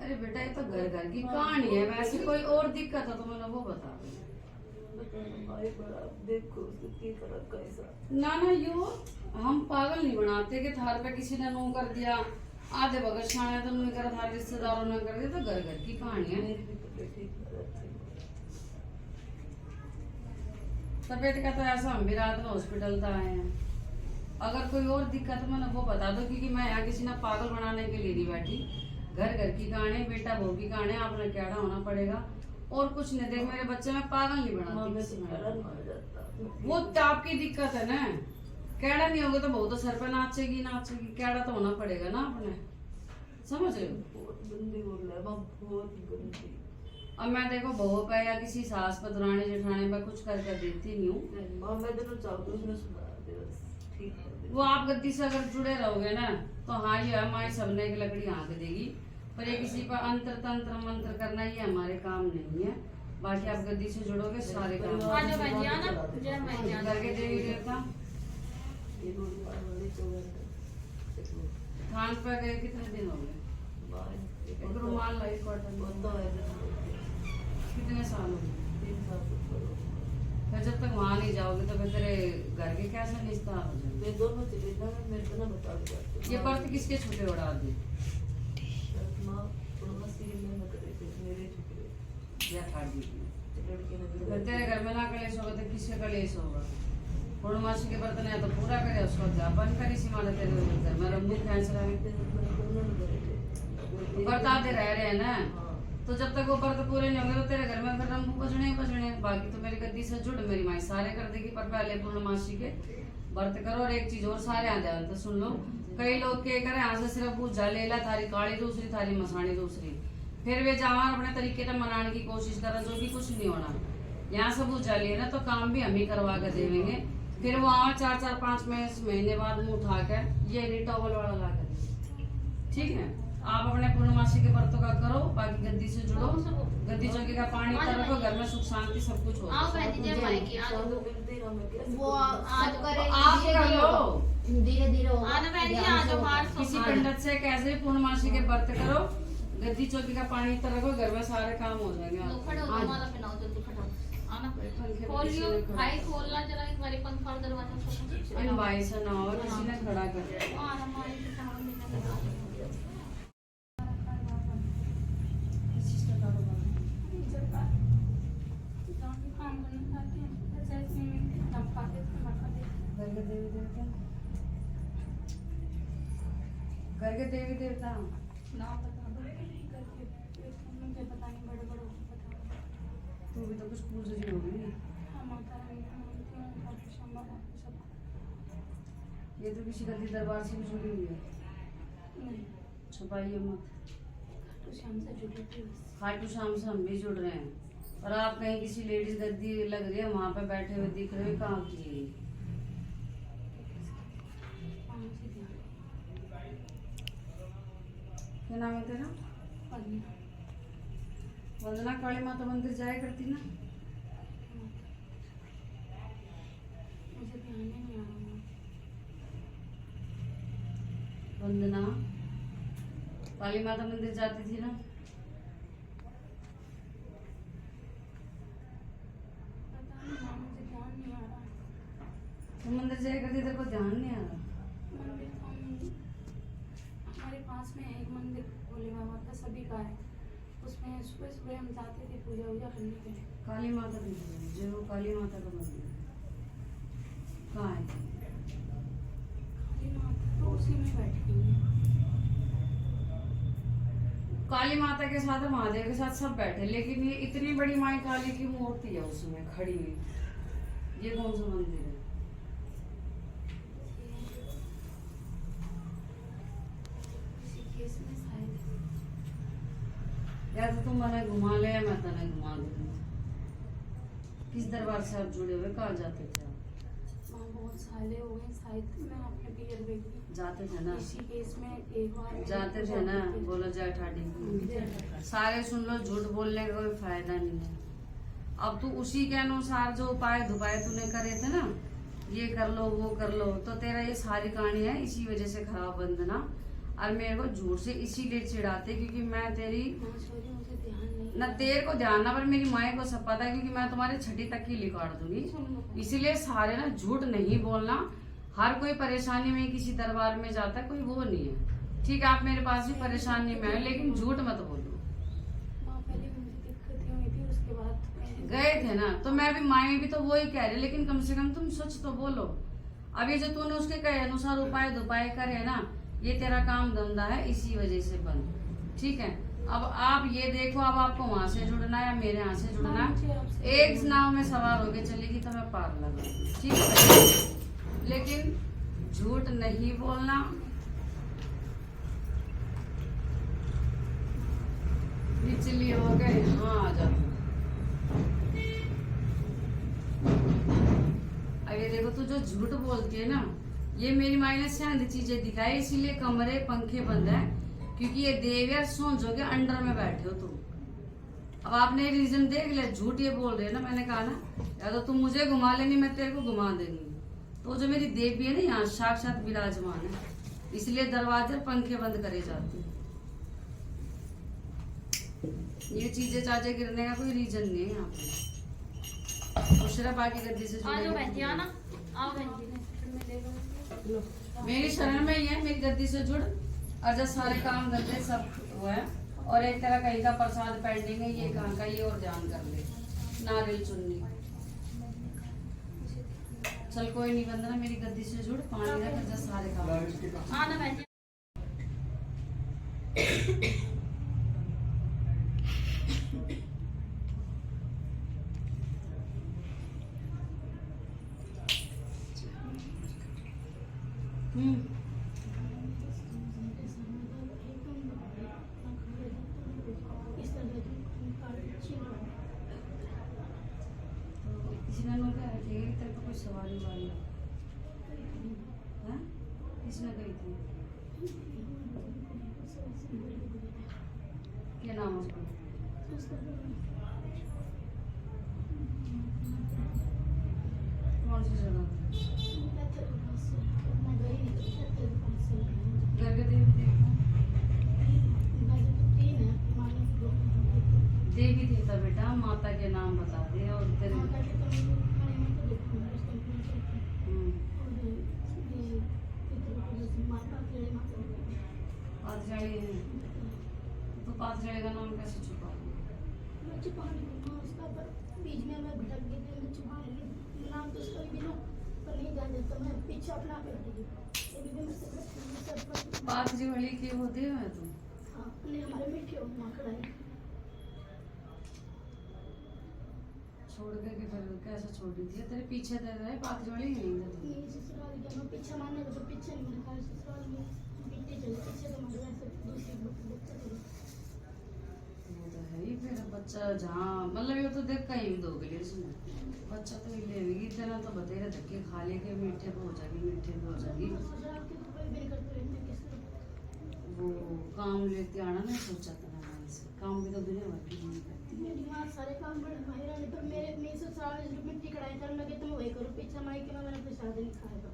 अरे बेटा ये तो घर घर की कहानी है, वैसे कोई और दिक्कत है तो मैंने वो बता दो। देखो उसकी तरह कैसा ना ना यो हम पागल नहीं बनाते कि थार पे किसी ने नू कर दिया, आधे बगल शाने तो नू कर, थारे रिश्तेदारों ने कर दिया, तो घर घर की कहानी है। मेरी भी तबीयत ठीक रहती तबीयत का तो ऐसा, हम भी रात में हॉस्पिटल तो आए हैं। अगर कोई और दिक्कत है मैंने वो बता दो, क्योंकि मैं यहाँ किसी ने पागल बनाने के लिए नहीं बैठी। घर घर की कहानी, बेटा बहू की कहानी, आपने क्या होना पड़ेगा और कुछ नहीं। देख मेरे बच्चे में पागल नहीं बनाती किसी में। वो तो आपकी दिक्कत है ना, कैड़ा नहीं होगा तो बहू तो सर पे नाचेगी नाचेगी, कैड़ा तो होना पड़ेगा ना आपने, समझ रहे हो। बहुत गंदी बोल रहा है, बहुत गंदी। अब मैं देखो बहू पे या किसी सास पे दुरानी जेठानी पे कुछ करके देती नहीं हूँ। माँ मैं तेरे चाहती हूँ उसने सुना दे बस, ठीक है। वो आप गद्दी से अगर जुड़े रहोगे ना तो हाँ ये हमारी सबने की लकड़ी हाँक देगी, पर ये किसी पर अंतर तंत्र मंत्र करना ये हमारे काम नहीं है। बाकी आप गद्दी से जुड़ोगे सारे काम करके देवी देवता। थान पे गए कितने दिन हो गए? एक रुमाल लाई कॉटन, कितने साल हो गए? 3 साल फिर जब तक वहाँ नहीं जाओगे तो फिर तेरे घर के कैसे निस्तार हो जाएंगे? मैं दोनों चले ना, मेरे को ना बता दो। ये पर्त किसके छुटे उड़ा दी? माँ पूर्ण सीरियल में करे थे मेरे छुट्टी या खाड़ी लड़के ने फिर तेरे घर में ना कलेश होगा तो किसके कलेश होगा? पूर्णमासी के बर्तन है तो पूरा करे, उसको जापन करी सी मारे तेरे घर में रंगू फैंस रहे बर्ताते रह रहे हैं ना। तो जब तक वो व्रत पूरे नहीं होंगे तो तेरे घर में फिर रंगू बजने ही बजने। बाकी तो मेरी गद्दी से जुड़, मेरी माई सारे कर देगी, पर पहले पूर्णमासी के व्रत करो। और एक चीज और सारे आ जाए तो सुन लो, कई लोग के करे यहाँ से सिर्फ पूजा ले ला, थारी काली दूसरी थारी मसानी दूसरी, फिर वे जावार अपने तरीके से मनाने की कोशिश करा, जो भी कुछ नहीं होना। यहाँ से पूजा लिए ना तो काम भी हम ही करवा कर देंगे। फिर वो आवा 4-4-5 महीने बाद मुंह उठा कर ये नहीं टॉवल वाला ला कर। ठीक है, आप अपने पूर्णमासी के व्रतों का करो, बाकी गद्दी से जुड़ो, गद्दी चौकी का पानी तरको, घर में सुख शांति सब कुछ हो। वो आज करे, आप कर लो धीरे धीरे किसी पंडित से कैसे भी पूर्णमासी के व्रत करो, गद्दी चौकी का पानी तरको, घर में सारे काम हो जाएंगे। खोलना जरा एक बारी पंखा और दरवाजा इन भाई से ना और किसी ने खड़ा कर दिया। घर के देवी देवता तू भी तो कुछ पूछ रही होगी। ये तो किसी गद्दी दरबार से भी जुड़ी हुई है, छुपाइए मत। खाटू श्याम से हम भी जुड़ रहे हैं, और आप कहीं किसी लेडीज गद्दी लग रही है वहां पे बैठे हुए दिख रहे हैं, कहाँ की? क्या नाम है तेरा? वंदना। काली माता मंदिर जाया करती ना? वंदना काली माता मंदिर जाती थी ना? तो मंदिर जाया करती, तेरे को ध्यान नहीं आ रहा? हमारे पास में एक मंदिर भोले बाबा का सभी का है, उसमें सुबह सुबह हम जाते थे पूजा वूजा करने के लिए। काली माता भी जो काली माता का मंदिर कहाँ है? काली माता तो उसी में बैठी हुई है। काली माता के साथ महादेव के साथ सब बैठे, लेकिन ये इतनी बड़ी माई काली की मूर्ति है उसमें खड़ी हुई, ये कौन सा मंदिर है? या तो तुम मैंने घुमा ले या मैं तने घुमा दूंगी। किस दरबार से आप जुड़े हुए, कहाँ जाते थे आप? वहाँ बहुत साले हो गए, शायद मैं अपने पियर बेटी जाते थे ना? इसी केस में एक बार जाते थे ना? बोलो जय ठाडी। सारे सुन लो, झूठ बोलने का कोई फायदा नहीं है। अब तू उसी के अनुसार जो उपाय धुपाय तूने करे थे ना, ये कर लो वो कर लो, तो तेरा ये सारी कहानी है इसी वजह से खराब। वंदना और मेरे को झूठ से इसीलिए चिढ़ाते क्योंकि मैं तेरी हाँ सॉरी, मुझे ध्यान नहीं। न तेरे को ध्यान ना, पर मेरी माए को सब पता है क्योंकि मैं तुम्हारे छठी तक की लिखवाड़ दूंगी। इसीलिए सारे ना झूठ नहीं बोलना। हर कोई परेशानी में किसी दरबार में जाता है, कोई वो नहीं है। ठीक है, आप मेरे पास भी परेशानी में आए लेकिन झूठ मत बोलो। माँ पहले मुझे दिक्कतें हुई थी, उसके बाद गए थे ना, तो मैं भी माए भी तो वो ही कह रही, लेकिन कम से कम तुम सच तो बोलो। अभी जो तूने उसके कहे अनुसार उपाय दुपाय करे ना, ये तेरा काम धंधा है, इसी वजह से बंद। ठीक है, अब आप ये देखो, अब आपको वहां से जुड़ना है या मेरे यहाँ से जुड़ना है। एक नाव में सवार होके चलेगी तो मैं पार लगा, ठीक है, लेकिन झूठ नहीं बोलना। निचली हो गए, हाँ आ जाओ। अब ये देखो, तू जो झूठ बोलती है ना, ये मेरी माई ने शांत चीजें दिखाई, इसीलिए कमरे पंखे बंद है क्योंकि ये देव यार सोचोगे अंडर में बैठे हो तुम। अब आपने रीजन देख लिया, झूठ ये बोल रहे हैं ना, मैंने कहा ना, या तो तुम मुझे घुमा लेनी, मैं तेरे को घुमा देंगी। तो जो मेरी देवी है ना यहाँ साक्षात विराजमान है, इसलिए दरवाजे पंखे बंद करे जाते हैं। ये चीजें चाचे गिरने का कोई रीजन नहीं है यहाँ पे। दूसरा बाकी गद्दी से आ जाओ बहन जी, आना, आओ बहन जी। मेरी शरण में ही है, मेरी गद्दी से जुड़, और जब सारे काम धंधे सब हुआ है, और एक तरह कहीं का प्रसाद पेंडिंग है, ये कहाँ का, ये और ध्यान कर ले, नारियल चुन्नी। चल कोई नहीं, वंदना मेरी गद्दी से जुड़, पानी रख, जब सारे काम आना बहन जी। किसी ने लोग कहे थे कि तेरे को कोई सवारी वाली है, किसने कही थी, क्या नाम है उसका, कौन सी जगह, घर के देवी देखो, देवी देवता बेटा माता के नाम बताते हैं, और तेरे पाथजाड़ी है, तो पाथजाड़ी का नाम कैसे छुपा बीच में मैं भटक गई थी, मैं छुपा ली नाम तो उसका भी लो पर नहीं जान देता, मैं पीछे अपना पे पाथजाड़ी के वो देव है तुम। हाँ, हमारे मीठे हो वहाँ खड़ा छोड़ के फिर कैसे छोड़ दी थी, तेरे पीछे दे रहे पाथजाड़ी नहीं दे ये ससुराल गया, मैं पीछे मारने को तो पीछे नहीं मैंने कहा ससुराल में पीछे चले, पीछे तो मर गए, दूसरी बच्चा चले। वो तो है ही, फिर बच्चा जहाँ मतलब ये तो देख कहीं भी दोगे इसमें, बच्चा तो ही लेगी इतना, तो बतेरे धक्के खा लेके मीठे पे हो जाएगी, मीठे पे हो जाएगी। ससुराल के तो कोई भी नहीं करते रहते किसको, वो काम लेते आना नहीं सोचा था ना, काम भी तो दुनिया भर की नहीं करती। मेरी माँ सारे काम बड़े माहिर है, पर मेरे ससुराल में सिर्फ मिट्टी कढ़ाई करने लगे तो मैं वही करूँ, पीछे माई के मैंने प्रसाद नहीं खाएगा।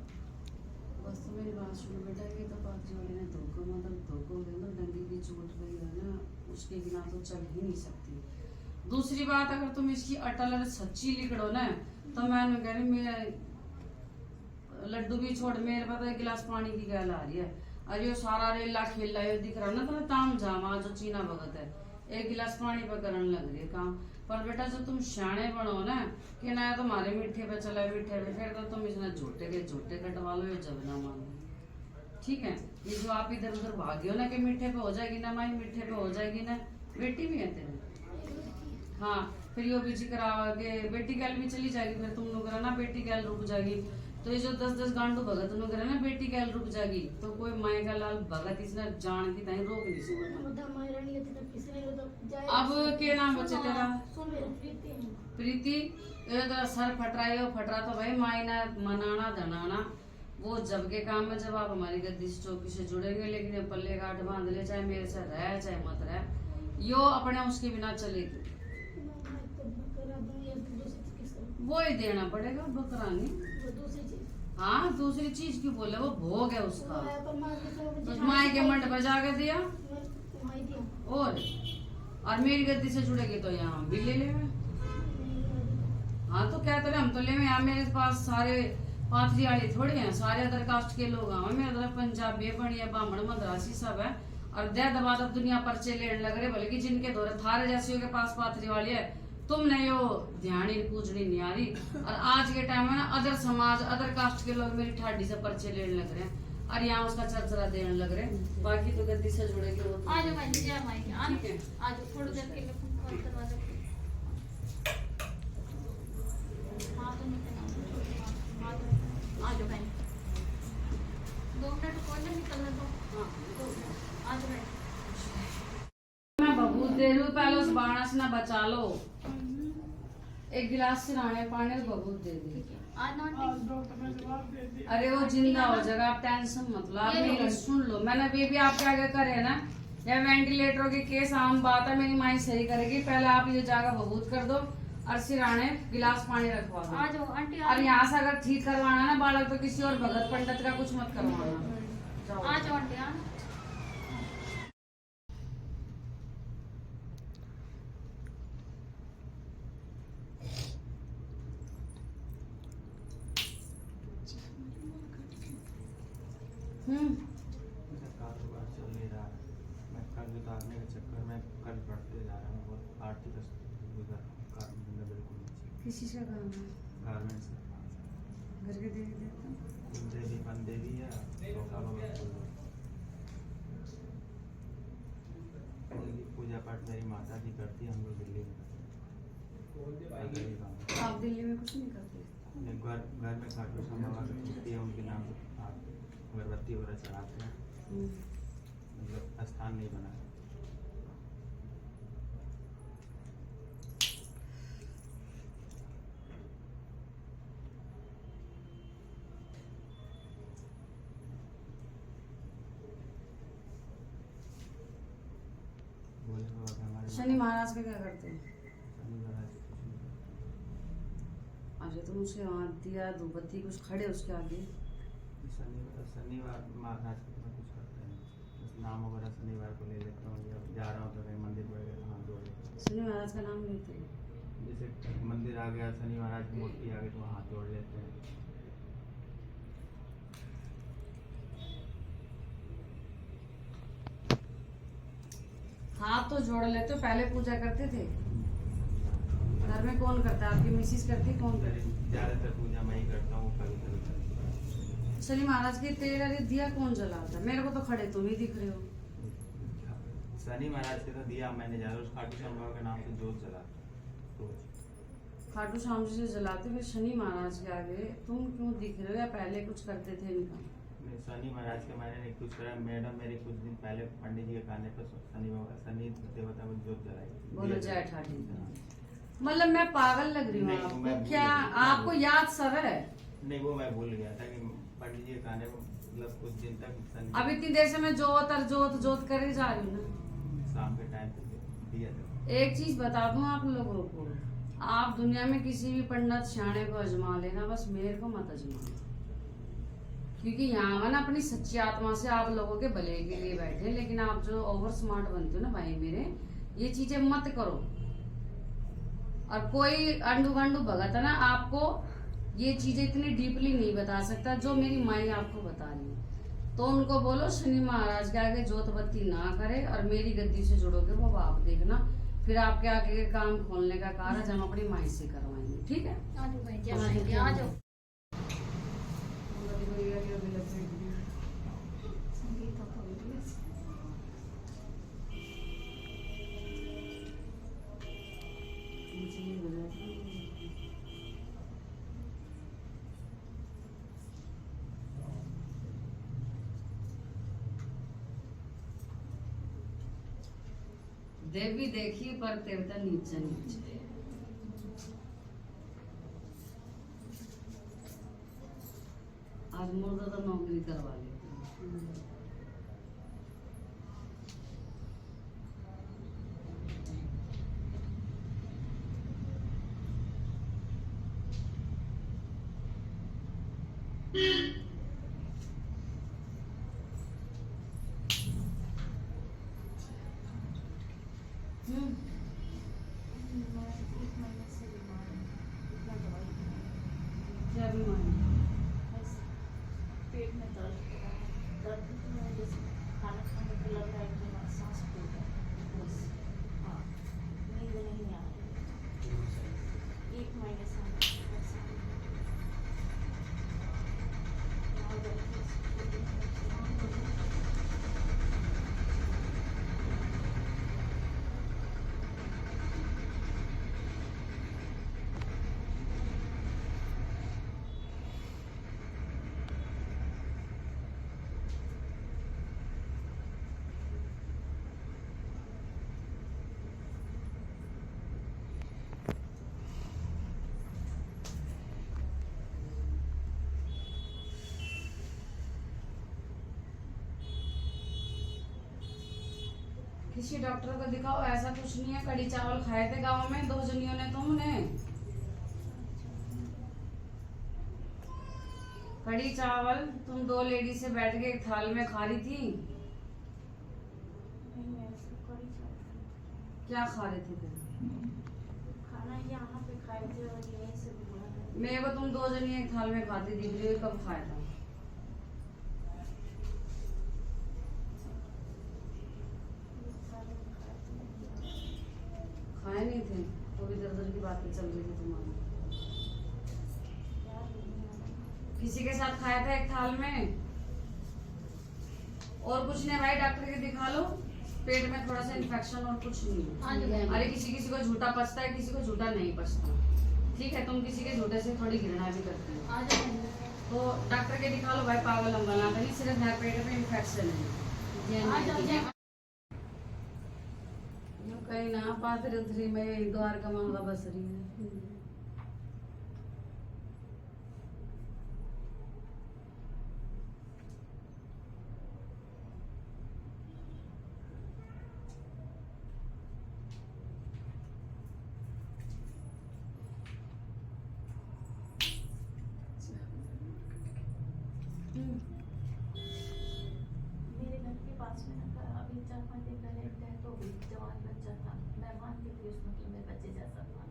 बस तो मेरी बात सुनो बेटा, ये तो पाथजाड़ी ने धोखो मतलब धोखो मतलब डंडी की चोट गई है ना, उसके बिना तो चल ही नहीं सकती। दूसरी बात, अगर तुम इसकी अटल और सच्ची लिखड़ो ना, तो मैं कह रही मेरा लड्डू भी छोड़, मेरे पास एक गिलास पानी की गैल आ रही है, और ये सारा रेला खेला ये दिख रहा ना, तो ताम जामा जो चीना भगत है, एक गिलास पानी पर करने लग रही है काम। पर बेटा जब तुम शाणे बनो ना, कि ना तुम्हारे मीठे पे चला मीठे पे, फिर तो तुम इसने झूठे के झूठे कटवा लो, ये जब ना मानो। ठीक है, ये जो आप इधर उधर भागे हो ना कि मीठे पे हो जाएगी ना माई, मीठे पे हो जाएगी ना, बेटी भी है तेरे, हाँ, फिर यो बीजी करा के बेटी गैल भी चली जाएगी, फिर तुम लोग ना बेटी गैल रुक जाएगी। तो ये जो 10-10 गांडू भगत लोग ना बेटी गैल रुक जाएगी, तो कोई माए का लाल भगत इसने जान की ताई रोक नहीं सकता। अब के नाम बचे तेरा, प्रीति, ये तो सर फटरा तो भाई माई ना मनाना धनाना, वो जब के काम में, जब आप हमारी गद्दी चौकी से जुड़ेंगे, लेकिन ये पल्ले गांठ बांध ले, चाहे मेरे से रह चाहे मत रह, यो अपने उसके बिना चलेगी, वो ही देना पड़ेगा, बकरा नहीं। हाँ दूसरी चीज क्यों बोले, वो भोग है उसका। वो है, पर माँ के तो तो मुझे माई के मंड बजा के दिया वहीं दिया। और मेरी गद्दी से जुड़ेगी तो यहाँ हम भी ले लेंगे। हाँ तो क्या तो हम तो ले यहाँ मेरे पास सारे पाथरी वाले थोड़े हैं, सारे अदर कास्ट के लोग हैं। मेरे तरफ पंजाबी बढ़िया ब्राह्मण मद्रासी सब है। और दे दबा तब दुनिया पर्चे लेने लग रहे, बल्कि जिनके दौरे थारे जैसे के पास पाथरी वाली है, तुमने यो ध्यान ही पूजनी नहीं आ रही। और आज के टाइम में ना अदर समाज अदर कास्ट के लोग मेरी ठाडी से पर्चे लेने लग रहे हैं और यहाँ उसका चरचरा देने लग रहे हैं। बाकी तो गद्दी से जुड़ेगी वो तो। आ जाओ बहन जी, जय माई की। आ ठीक है। जाओ थोड़ी देर के लिए फोन दरवाजा खोलो। हाँ तो निकल आ जाओ बहन, 2 मिनट खोल निकलने दो। हाँ आ जाओ बहन। मैं बहुत दे लूं, पहले उस बाणस ना बचा लो। एक गिलास सिराने पानी और बबूत दे दी। आज नॉट अरे वो जिंदा हो जाएगा, आप टेंशन मत लो। आप मेरी सुन लो, मैंने बेबी आपके आगे करे ना, या वेंटिलेटर के केस आम बात है, मेरी माई सही करेगी। पहले आप ये जगह बबूत कर दो और सिराने गिलास पानी रखवा दो। आ जाओ आंटी। और यहाँ से अगर ठीक करवाना ना बालक, तो किसी और भगत पंडित का कुछ मत करवाना। आ जाओ आंटी। आ मेरा कारोबार चल नहीं रहा है। मैं कर्ज उतारने के चक्कर में कर्ज बढ़ते जा रहा हूँ। बहुत आर्थिक स्थिति गुजर बिल्कुल नहीं। किसी से काम है गारमेंट्स घर के देवी देवता देवी बन देवी है, धोखा पूजा पाठ मेरी माता जी करती है। हम लोग दिल्ली में आप दिल्ली में कुछ नहीं करते? घर में खाटू श्याम बाबा की मूर्ति है, उनके नाम से अगरबत्ती वगैरह चढ़ाते हैं। मतलब स्थान नहीं बना है। बोले बाबा के हमारे शनि महाराज का क्या करते हैं? शनि महाराज कुछ नहीं करते। अच्छा तुम उसे हाथ दिया धूपबत्ती कुछ खड़े उसके आगे? शनिवार महाराज को मैं कुछ करता नहीं, बस नाम वगैरह शनिवार को ले लेता हूँ। जब जा रहा हूँ तो कहीं मंदिर वगैरह हाथ जोड़ लेता हूँ। शनि महाराज का नाम लेते हैं? जैसे मंदिर आ गया, शनि महाराज की मूर्ति आ गई तो वहाँ हाथ जोड़ लेते हैं। हाथ तो जोड़ लेते हो, पहले पूजा करते थे? घर में कौन करता है? आपकी मिसिस करती है? कौन करती है? ज़्यादातर पूजा मैं ही करता हूँ। कभी कभी शनि महाराज के तेल अरे दिया कौन जलाता है? मेरे को तो खड़े तुम ही दिख रहे हो। शनि महाराज के तो दिया मैंने ज़्यादा उस खाटू श्याम बाबा के नाम से जोत जलाता हूँ। खाटू श्याम जी से जलाते हुए शनि महाराज के आगे तुम क्यों दिख रहे हो, या पहले कुछ करते थे इनका? शनि महाराज के मैंने नहीं कुछ करा। मैडम मेरी कुछ दिन पहले पंडित जी के कहने पर शनि देवता को जोत जलाई। बोलो जय ठाठी। मतलब मैं पागल लग रही हूँ नहीं, आपको मैं क्या? भूल गया। आपको याद सब है? नहीं वो मैं भूल गया था कि पंडित जी के कहने पर मतलब कुछ दिन तक शनि अब इतनी देर से मैं जोत और जोत जोत कर ही जा रही हूँ ना। शाम के टाइम पे दिया था। एक चीज बता दूं आप लोगों को, आप दुनिया में किसी भी पंडित शाणे को आजमा लेना, बस मेरे को मत आजमाना। क्योंकि यहाँ मैं ना अपनी सच्ची आत्मा से आप लोगों के भले के लिए बैठे, लेकिन आप जो ओवर स्मार्ट बनते हो ना भाई मेरे, ये चीजें मत करो। और कोई अंडू गंडू भगत है ना, आपको ये चीजें इतनी डीपली नहीं बता सकता जो मेरी माई आपको बता रही है। तो उनको बोलो शनि महाराज के आगे जोत बत्ती ना करे, और मेरी गद्दी से जुड़ोगे वो आप देखना, फिर आपके आगे के काम खोलने का कार्य हम अपनी माई से करवाएंगे। ठीक है? जाओ भाई, जय माई की। आ जाओ। देवी देखी पर देवता नीचे नीचे। आज मुर्दा तो नौकरी करवा लेते हैं। मैं 1 महीने से बीमार हूँ। इतना दवाई क्या बीमारी? बस पेट में दर्द हो रहा है। दर्द में जैसे खाना खाने को लग रहा है कि मेरा सांस फूल रहा है। बस हाँ, नींद नहीं आ रही। 1 महीने से हम परेशान हैं। और दर्द किसी डॉक्टर को दिखाओ, ऐसा कुछ नहीं है। कड़ी चावल खाए थे गांव में 2 जनियों ने तुमने। कड़ी चावल तुम 2 लेडी से बैठ के एक थाल में खा रही थी। नहीं ऐसे कड़ी चावल क्या खा रहे थे फिर? खाना यहाँ पे खाए थे और यहीं से बोला है। मेरे को तुम 2 जनी एक थाल में खाती दिख रही हो, कब खाया था? खाए नहीं थे तो भी दर्द की बातें चल रही थी तुम्हारी। किसी के साथ खाया था एक थाल में? और कुछ नहीं भाई, डॉक्टर के दिखा लो। पेट में थोड़ा सा इन्फेक्शन और कुछ नहीं। अरे किसी किसी को झूठा पचता है, किसी को झूठा नहीं पचता। ठीक है, तुम किसी के झूठे से थोड़ी घृणा भी करते हो। तो डॉक्टर के दिखा लो भाई, पागल हम बना नहीं, सिर्फ है पेट में इन्फेक्शन है। कहीं ना पात्र उतरी में द्वारका मांगा बस रही है। मेरे घर के पास में ना अभी 4-5 दिन पहले एक डेथ हो गई। जवान बच्चा था, मैं मानती थी उसमें कि मेरे बच्चे जैसा था।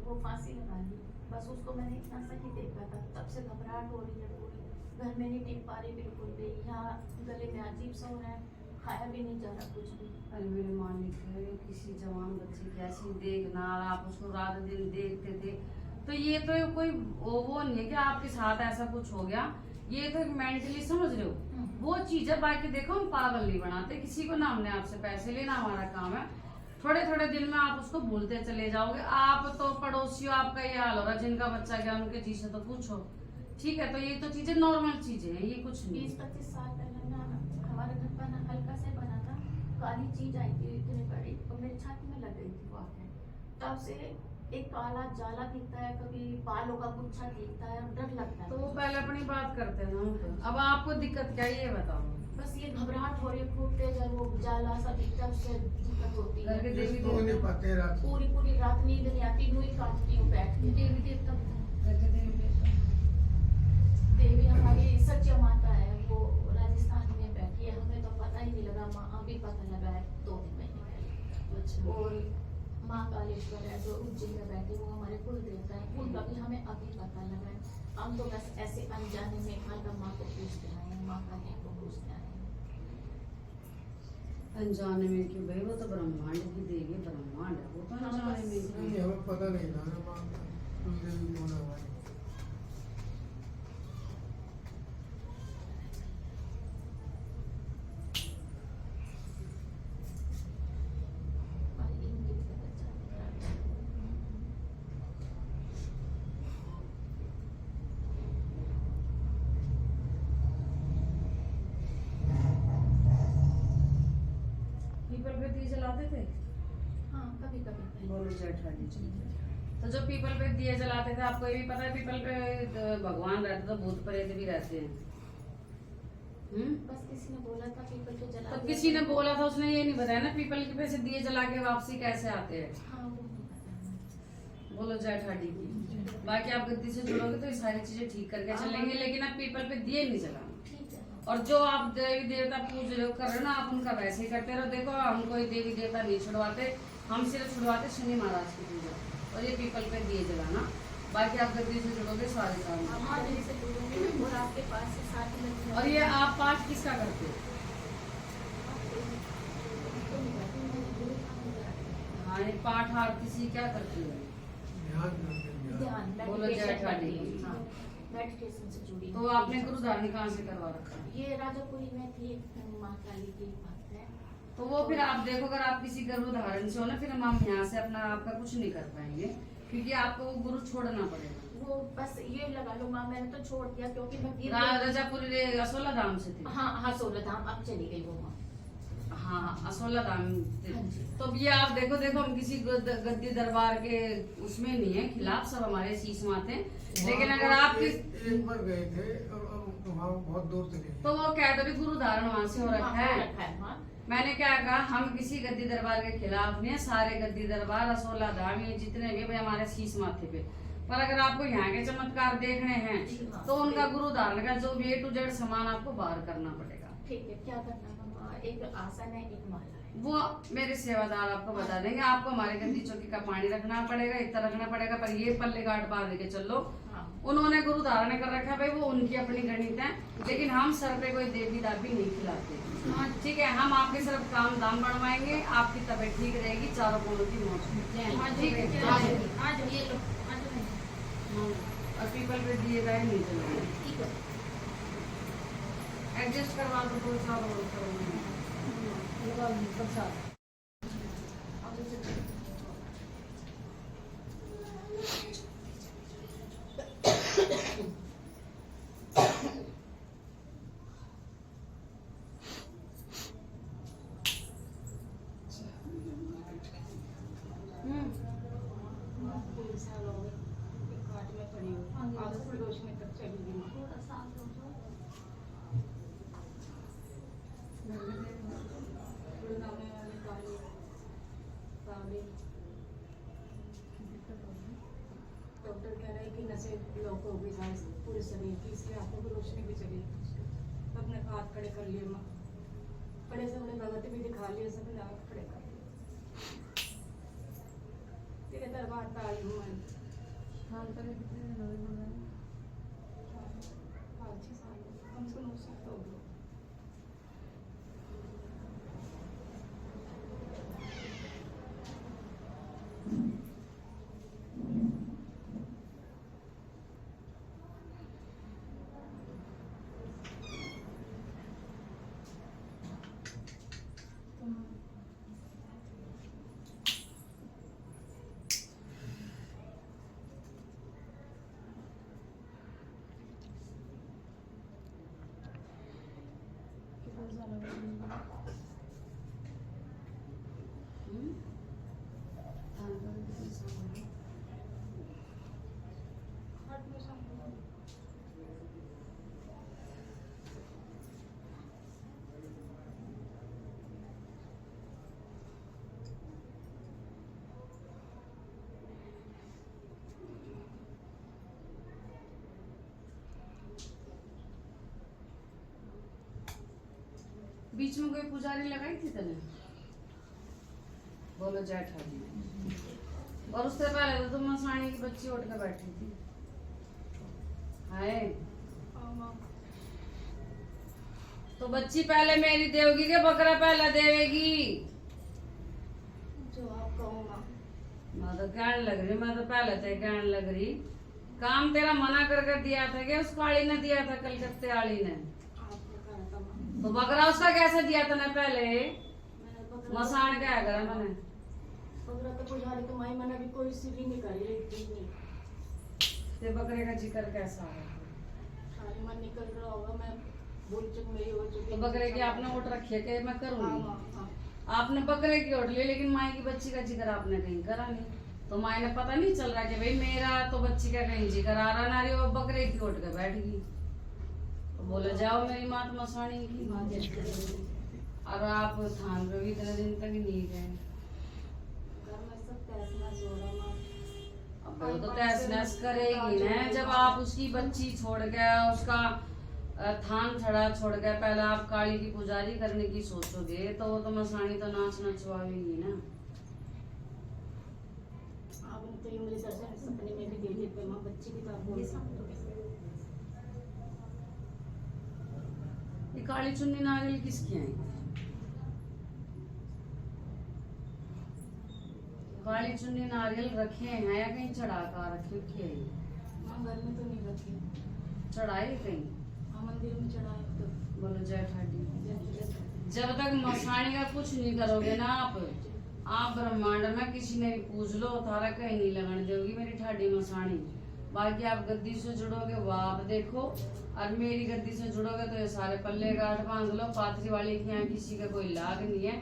वो फांसी लगा ली। बस उसको मैंने इतना सही देखा था, तब से घबराहट हो रही है पूरी। घर में नहीं टिक पा रही बिल्कुल भी। यहाँ गले में अजीब सा हो रहा है, खाया भी नहीं जा रहा कुछ भी। अरे मेरे मालिक है, किसी जवान बच्चे की ऐसी देखना, आप उसको रात दिन देखते थे, तो ये तो कोई वो नहीं है कि आपके साथ ऐसा कुछ हो गया। ये तो मेंटली समझ रहे हो वो चीज है। बाकी देखो, हम पागल नहीं बनाते किसी को ना, हमने आपसे पैसे लेना हमारा काम है। थोड़े थोड़े दिन में आप उसको भूलते चले जाओगे। आप तो पड़ोसी हो, आपका ये हाल हो रहा है, जिनका बच्चा गया उनके जी से तो पूछो। ठीक है, तो ये तो चीजें नॉर्मल चीजें हैं, ये कुछ नहीं। 20-25 साल पहले ना हमारे घर पर ना हल्का से बना था, काली चीज आई थी इतनी बड़ी और मेरी छाती में लग गई थी वो आके। तब से एक काला जाला दिखता है, कभी बालों का गुच्छा दिखता है, डर लगता है। तो वो पहले अपनी बात करते हैं ना। अब आपको दिक्कत क्या है ये बताओ। बस ये घबराहट हो रही है, खूब तेज, और वो जाला सा दिखता है, उससे दिक्कत होती घर के है। देवी तो नहीं पाते रात को। पूरी पूरी रात नींद नहीं आती, नुई काटती हूँ बैठ के। देवी देवता घर के देवी देवता देवी हमारी सच्ची माता है, वो राजस्थान में बैठी है। हमें तो पता ही नहीं लगा, माँ अभी पता लगा है 2 दिन पहले। अच्छा। और माँ कालेश्वर है जो उज्जैन में बैठी, वो हमारे कुल देवता है, उनका भी हमें अभी पता लगा है। हम तो बस ऐसे अनजाने में हर माँ को पूछते आए हैं, माँ काली को पूछते आए हैं। अनजाने में क्यों भाई, वो तो ब्रह्मांड की देवी, ब्रह्मांड है, वो तो अनजाने में क्यों? नहीं, हमें पता नहीं था ना माँ का, उस दिन भी होना हुआ है। और इनके भी बच्चा पीपल पे दिए जलाते थे? हाँ, कभी कभी बोलो जेठानी जी। तो जो पीपल पे दिए जलाते थे, आपको ये भी पता है पीपल पे भगवान रहते तो भूत प्रेत भी रहते हैं। बस किसी ने बोला था पीपल पे जला तो दिया। किसी ने बोला था, उसने ये नहीं बताया ना पीपल के पे से दिए जला के वापसी कैसे आते हैं। हाँ, वो नहीं पता है। बोलो जय ठाडी की। बाकी आप गद्दी से जुड़ोगे तो ये सारी चीजें ठीक करके चलेंगे, लेकिन आप पीपल पे दिए नहीं चलाना। ठीक है। और जो आप देवी देवता पूज रहे हो कर रहे हो ना, आप उनका वैसे ही करते रहो। देखो हम कोई देवी देवता नहीं छुड़वाते, हम सिर्फ छुड़वाते शनि महाराज की पूजा और ये पीपल पे दिए जलाना। बाकी आप गद्दी से जुड़ोगे सारे काम। महादेव से जुड़ूंगी और आपके पास से साथ में। और ये आप पाठ किसका करते हो? हाँ, ये पाठ आरती सी क्या करते हो? ध्यान करते हैं, ध्यान। ध्यान बोलो जय मेडिटेशन ठाडी। करती हूँ। हाँ, मेडिटेशन से जुड़ी तो हूँ। आपने गुरुधारणी कहाँ से करवा रखा है? ये राजापुरी में थी, माँ काली की भक्त है। तो वो फिर आप देखो, अगर आप किसी गर्भधारण से हो ना, फिर हम यहाँ से अपना आपका कुछ नहीं कर पाएंगे, क्योंकि आपको वो गुरु छोड़ना पड़ेगा। वो बस ये लगा लो माँ, मैंने तो छोड़ दिया क्योंकि मैं गिर रजापुरी असोला धाम से थे। हाँ हाँ 16 धाम अब चली गई वो। हाँ, असोला धाम थे। हाँ जी। तो अब ये आप देखो देखो, हम किसी गद्दी दरबार के उसमें नहीं है खिलाफ, सब हमारे शीश माथे। लेकिन अगर आप एक बार गए थे और वहाँ बहुत दूर चले गए। तो वो कह दो गुरु धारण वहां से हो रखा है। हाँ। मैंने क्या कहा, हम किसी गद्दी दरबार के खिलाफ नहीं है, सारे गद्दी दरबार असोला धाम ये जितने भी भाई हमारे शीश माथे पे। पर अगर आपको यहाँ के चमत्कार देखने हैं तो उनका गुरु धारण का जो भी A to Z सामान आपको बाहर करना पड़ेगा। ठीक है, क्या करना है? एक आसन है, एक माला है। वो मेरे सेवादार आपको बता देंगे। आपको हमारे गद्दी चौकी का पानी रखना पड़ेगा, इतना रखना पड़ेगा, पर ये पल्ले गांठ बांध के चलो। हाँ। उन्होंने गुरु धारण कर रखा है भाई, वो उनकी अपनी गणित है, लेकिन हम सर पे कोई देवी दाबी नहीं खिलाते। हाँ ठीक है, हम आपके सिर्फ काम दाम बढ़वाएंगे, आपकी तबीयत ठीक रहेगी, चारों कोनों की मौज। हाँ ठीक है, आज ये लो, आज नहीं। और पीपल पे दिए गए नहीं चलेंगे। ठीक है। एडजस्ट करवा दो, 2 साल और करो। कोई साल हो गए, एक काट में पड़ी हूँ, आज से रोशनी तक चली गई। थोड़ा शांत हो जाओ। गुड़गाने वाले काले काले डॉक्टर कह रहे हैं कि नसें ब्लॉक हो गई सारी पूरे शरीर की, इसलिए आंखों की रोशनी भी चली गई। अपने हाथ खड़े कर लिए माँ, बड़े से बड़े भगत भी दिखा लिए, सब हाथ खड़े कर लिए। तेरे दरबार पे आई हूँ मैं। 5-6 साल कम से कम 9 साल हो गए। बीच में कोई पुजारी लगाई थी तने? बोलो जय ठाडी। और उससे पहले तो तुम मसाणी की बच्ची उठ कर बैठी थी। हाय, तो बच्ची पहले मेरी देवगी के बकरा पहले देवेगी? जो आप कहो माँ। मैं तो कहने लग रही, मैं तो पहले से कहने लग रही, काम तेरा मना कर दिया था क्या उस काली ने दिया था, कलकत्ते वाली ने? आपने कहा था माँ। तो बकरा उसका कैसे दिया था ना पहले? मैंने बकरा मसान क्या करा मैंने? बकरा तो पुजारी तो माई मैंने भी कोई सी भी नहीं करी, लेकिन नहीं ते बकरे का जिक्र कैसा है? सारी मन निकल रहा होगा, मैं भूल चुक मेरी हो चुकी। तो बकरे की आपने ओट रखी है कि मैं हाँ, करूंगी? हाँ। आपने बकरे की ओट ली, लेकिन माई की बच्ची का जिक्र आपने कहीं करा नहीं। तो माई ने पता नहीं चल रहा कि भाई मेरा तो बच्ची का कहीं जिक्र आ रहा ना रही, वो बकरे की ओट कर बैठ गई। तो बोले जाओ मेरी माँ तो मसाणी की माँ जैसे। और आप थान पे भी इतने दिन तक नहीं गए। घर में सब तहस नहस हो रहा माँ। अब वो तो तहस नहस करेगी ना जब आप उसकी बच्ची छोड़ गया उसका थान छड़ा छोड़ गया। पहले आप काली की पुजारी करने की सोचोगे तो वो तो मसानी तो नाच नचवाएगी ना। आपने तो ये मुझे दर्शन सपने में भी दे दिए थे माँ, बच्ची की तो आप बोल सकते हो। ये काली चुन्नी नारियल किसकी आई? काली चुन्नी नारियल रखे हैं या कहीं चढ़ा कर रखे की आई? माँ घर में तो नहीं रखी, चढ़ाई कहीं? हाँ मंदिर में चढ़ाए तो। बोलो जय ठाडी। जब जब तक मसानी का कुछ नहीं करोगे ना आप ब्रह्मांड में किसी ने भी पूछ लो थारा कहीं नहीं लगन दोगी मेरी ठाडी मसानी। बाकी आप गद्दी से जुड़ोगे वो आप देखो, और मेरी गद्दी से जुड़ोगे तो ये सारे पल्ले गांठ बांध लो। पाथरी वाले के यहाँ किसी का कोई लाग नहीं है।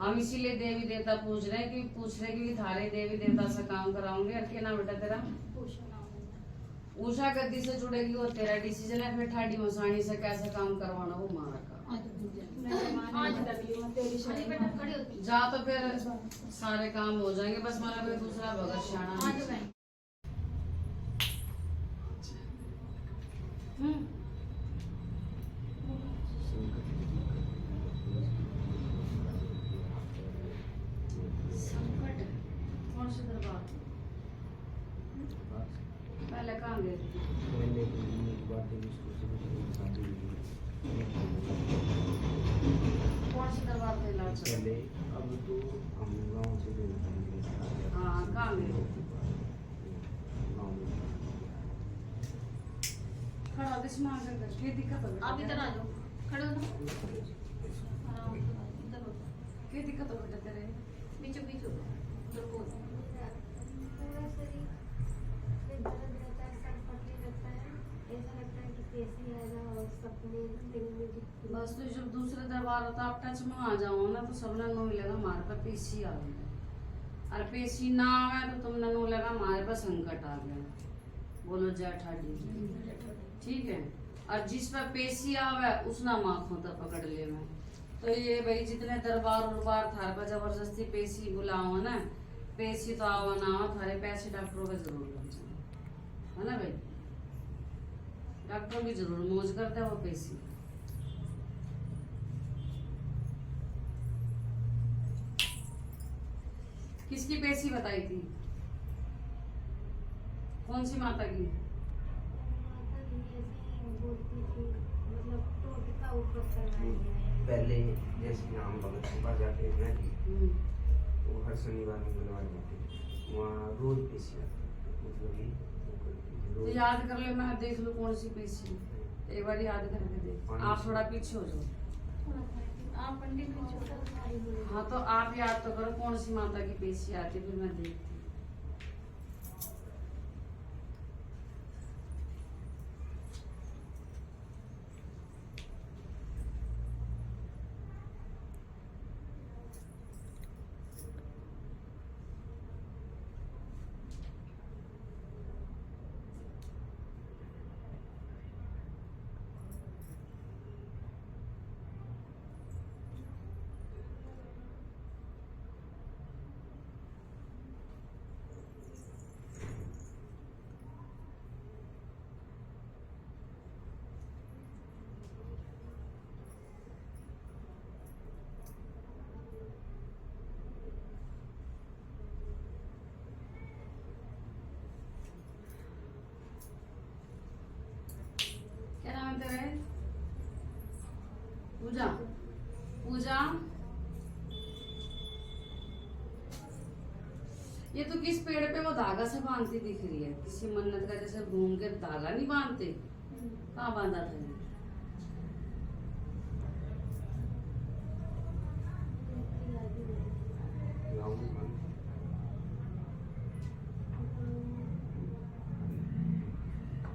हम इसीलिए देवी देवता पूछ रहे हैं कि पूछ रहे कि थारे देवी देवता से काम कराओगे। और क्या नाम बेटा तेरा? उषा गद्दी से जुड़ेगी वो तेरा डिसीजन है। फिर ठाडी मसानी से कैसे काम करवाना वो मारा का। जा तो फिर सारे काम हो जाएंगे, बस मारा कोई दूसरा भगत श्याणा। संकट कौन से दरबार? पहले कहाँ गए थे? कौन से दरबार पे इलाज चला? पहले अब तो हम गाँव से हाँ कहाँ गए थे? खड़ा दिस मांग कर क्या दिक्कत हो? आप इधर आ जाओ, खड़े हो ना, आराम से इधर हो, क्या दिक्कत हो बेटा तेरे? बीचों बीच हो, उधर को पूरा शरीर में दर्द रहता है, सर फटने लगता है, ऐसा लगता है कि कैसे आएगा और सपने दिल में दिखती है। बस तो जब दूसरे दरबार होता आप टच में आ जाओ ना तो सबने नो मिलेगा हमारे पर पेशी आ गई, और पेशी ना आवे तो तुमने नो लगा हमारे पर संकट आ गया। बोलो जय ठाडी। ठीक है, और जिस पर पेशी आवे उसना माखों तक पकड़ ले मैं। तो ये भाई जितने दरबार उरबार थार पर जबरदस्ती पेशी बुलाओ ना, पेशी तो आओ ना आओ थारे पैसे डॉक्टरों का जरूर लग जाए, है ना भाई? डॉक्टर भी जरूर मौज करते हैं वो पेशी। किसकी पेशी बताई थी? कौन सी माता की? माता जी ऐसे ही बोलती थी, मतलब टोटका ऊपर करवाएंगे। पहले जैसे हम भगत के पास जाते थे ना जी, तो हर शनिवार में बुलवाए जाते, वहाँ रोज पेशी आती, मतलब कि तो रोज। याद कर ले, मैं देख लूं कौन सी पेशी है। एक बार याद करके देख। आप थोड़ा पीछे हो जाओ। आप पंडित भी छोटा। हाँ तो आप याद तो करो कौन सी माता की पेशी आती, फिर मैं देखती। क्या नाम है तेरा? पूजा। पूजा, ये तो किस पेड़ पे वो धागा से बांधती दिख रही है? किसी मन्नत का जैसे घूम के धागा नहीं बांधते, कहाँ बांधा था ये?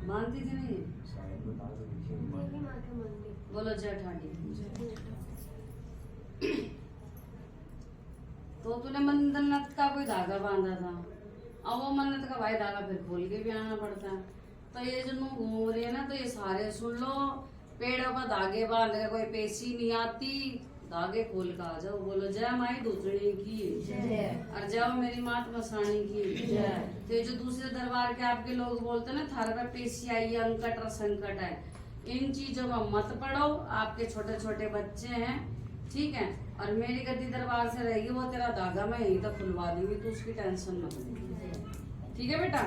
बांधती थी नहीं? देवी माँ के मंदिर। बोलो जय ठाडी। तो तूने मन्नत का कोई धागा बांधा था, अब वो मन्नत का भाई धागा फिर खोल के भी आना पड़ता है। तो ये जो नू घूम रही है ना, तो ये सारे सुन लो, पेड़ों पर धागे बांध के कोई पेशी नहीं आती, धागे खोल का आ जाओ, बोलो जय माई दूसरी की और जाओ मेरी मात मसाणी की जय। तो ये जो दूसरे दरबार के आपके लोग बोलते हैं ना थारे पे पेशी आई है, अंकट और संकट है, इन चीजों में मत पड़ो। आपके छोटे छोटे बच्चे हैं, ठीक है, और मेरी गद्दी दरबार से रहेगी, वो तेरा धागा मैं यहीं तक खुलवा दूंगी, तू उसकी टेंशन मत ले, ठीक है बेटा,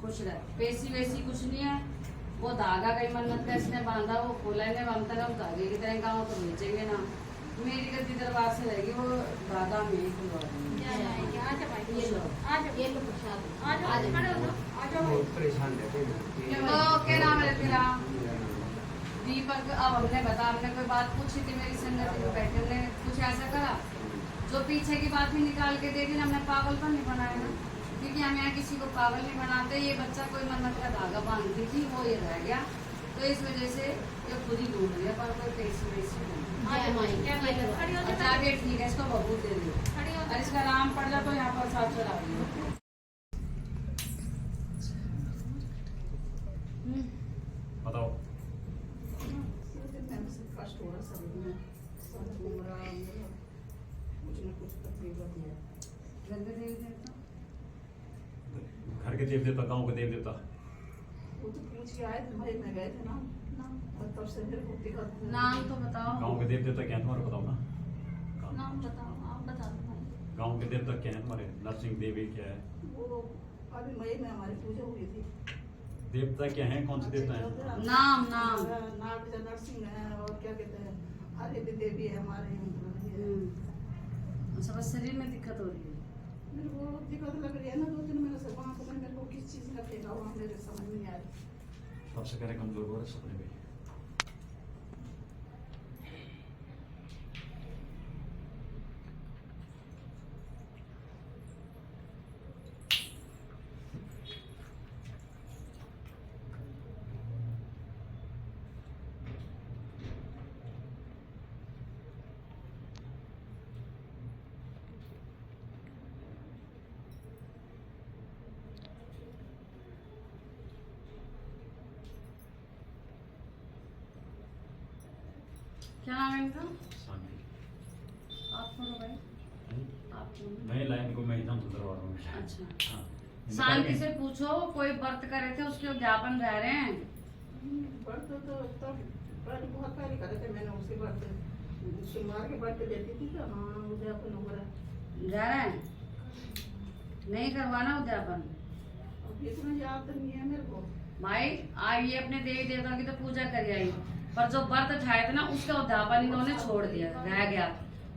खुश रह। पेशी वेसी कुछ नहीं है, वो धागा कहीं मन्नत का इसने बांधा, वो खोलेंगे हम तक धागे की तरह गाँव तो बेचेंगे ना। मेरी गद्दी दरबार से रहेगी, वो धागा में ही खुलवा दूंगी। बहुत परेशान रहते हैं। तो क्या नाम है तेरा? दीपक। अब हमने बता, हमने कोई बात पूछी थी मेरी संगति में बैठे, हमने कुछ ऐसा करा जो पीछे की बात भी निकाल के दे दी, हमने पागलपन नहीं बनाया ना, क्योंकि हम यहाँ किसी को पागल नहीं बनाते। ये बच्चा कोई मन्नत का धागा बांधती थी, वो ये रह गया, तो इस वजह से ये खुद ही ढूंढ लिया, पर कोई पैसे वैसे नहीं। अच्छा अब ये ठीक है, इसको बबू दे दे और इसका नाम पड़ जाए तो यहाँ पर साथ चला दिया। बताओ। कष्ट हो रहा शरीर में, सर घूम रहा है, कुछ न कुछ तकलीफ होती है। गंदे देवी देवता, घर के देव देवता, गाँव के देव देवता। वो तो पूछ के आए थे, भाई मैं गए थे ना, और तब से मेरे को दिक्कत। नाम तो बताओ। गाँव के देव देवता क्या है तुम्हारे, बताओ ना। नाम बताओ, आप बता दो भाई। गाँव के देवता क्या है तुम्हारे? नरसिंह देवी क्या है? वो अभी मई में हमारी पूजा हुई थी। देवता क्या है, कौन से देवता है? नाम नाम नाग नरसिंह है, और क्या कहते हैं, आदित्य देवी है हमारे। अच्छा, बस शरीर में दिक्कत हो रही है। मेरे को दिक्कत लग रही है ना, 2 दिन मेरे से वहाँ को मेरे को किस चीज़ का फेंका हुआ मेरे समझ में नहीं आ रही। सबसे कह रहे कमजोर हो रहे सपने में। क्या नाम है इनका? शांति। आप कौन हो भाई? आप कौन हो? मैं लाइन को मैं एकदम सुंदर वाला हूँ। अच्छा, हाँ। शांति से पूछो, कोई व्रत करे थे उसके उद्यापन रह रहे हैं? व्रत तो पहले बहुत पहले करे थे मैंने, उसके व्रत सोमवार के व्रत देती थी, तो हाँ उद्यापन हो रहा जा रहे हैं? नहीं करवाना उद्यापन? अब इतना याद तो नहीं है मेरे को भाई। आज ये अपने देवी देवताओं की तो पूजा कर आई, पर जो व्रत उठाए थे ना उसका उद्यापन इन्होंने छोड़ दिया, रह गया,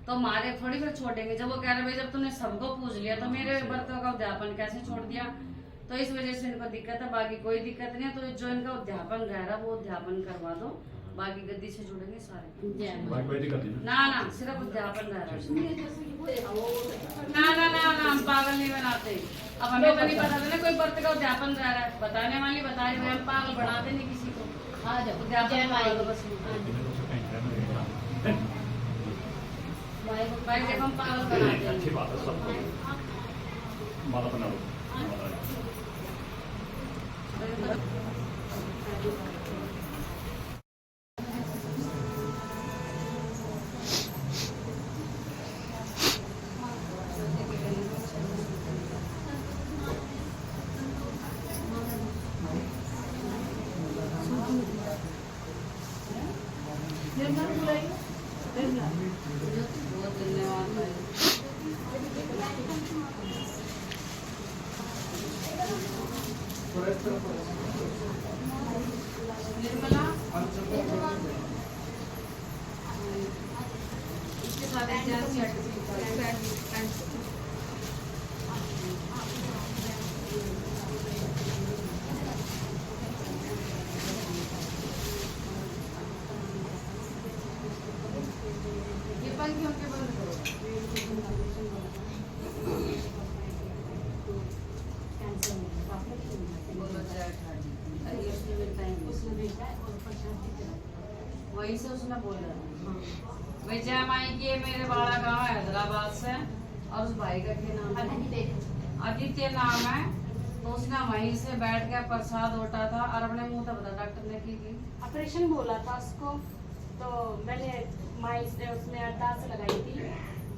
तो हमारे थोड़ी फिर छोड़ेंगे। जब वो कह रहे भाई जब तुमने सबको पूछ लिया तो मेरे व्रतों का उद्यापन कैसे छोड़ दिया, तो इस वजह से इनको दिक्कत है। बाकी कोई दिक्कत नहीं है, तो जो इनका उद्यापन रह रहा वो उद्यापन करवा दो, बाकी गद्दी से जुड़ेंगे सारे। बाकी कोई दिक्कत नहीं ना ना, सिर्फ उद्यापन रह रहा है। ये जैसे कि वो ना ना ना ना, हम पागल नहीं बनाते। अब हमें तो नहीं पता था ना कोई व्रत का उद्यापन रह रहा है, बताने वाली बता रही, हम पागल बनाते नहीं किसी को। हाँ जब उद्यापन करवा दो बस। भाई देखो हम पागल बनाते हैं। अच्छी बात है, सब माला बना लो। बहुत धन्यवाद भाई। निर्मला इसके साथ एक जैन सर्टिफिकेट। ये पंखियों के बंद करो। बोलो जय ठाकुर। अरे उसने मिलता है, उसने भेजा है और वहीं से उसने बोला भाई जय माई की मेरे बड़ा गांव हैदराबाद से, और उस भाई का क्या नाम है? आदित्य नाम है। तो उसने वहीं से बैठ के प्रसाद उठा था और अपने मुंह तो बता डॉक्टर ने की ऑपरेशन बोला था उसको, तो मैंने माई से उसमें अरदास लगाई थी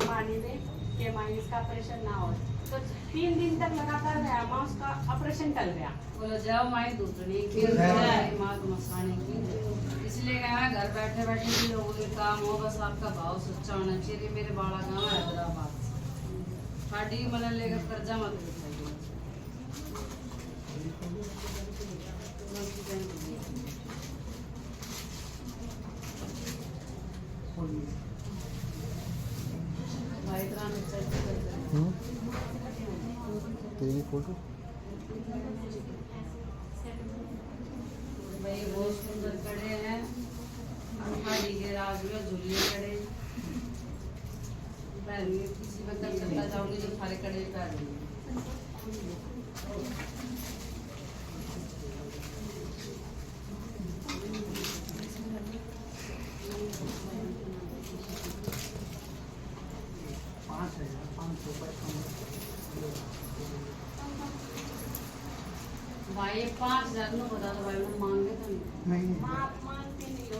पानी में कि माई इसका ऑपरेशन ना हो। तो 3 दिन तक लगातार गया, माँ उसका ऑपरेशन टल गया। बोलो जाओ माई दूसरी की जय, माँ को मसाने की जय। इसलिए कहा घर बैठे बैठे भी लोगों के काम हो, बस आपका भाव सच्चा होना चाहिए। मेरे बाड़ा गाँव है हैदराबाद, खाड़ी मन लेकर कर्जा मत दिखाइए। भाई इतना तेरी फोटो भाई बहुत सुंदर कड़े हैं, खाड़ी के राज में झूले कड़े पहनिए। किसी में कल चलता जाऊंगी जो सारे कड़े पहनिए। भाई 5,000 नो बता दो भाई, मैं मांगे तो नहीं। माँ आप मानते नहीं हो,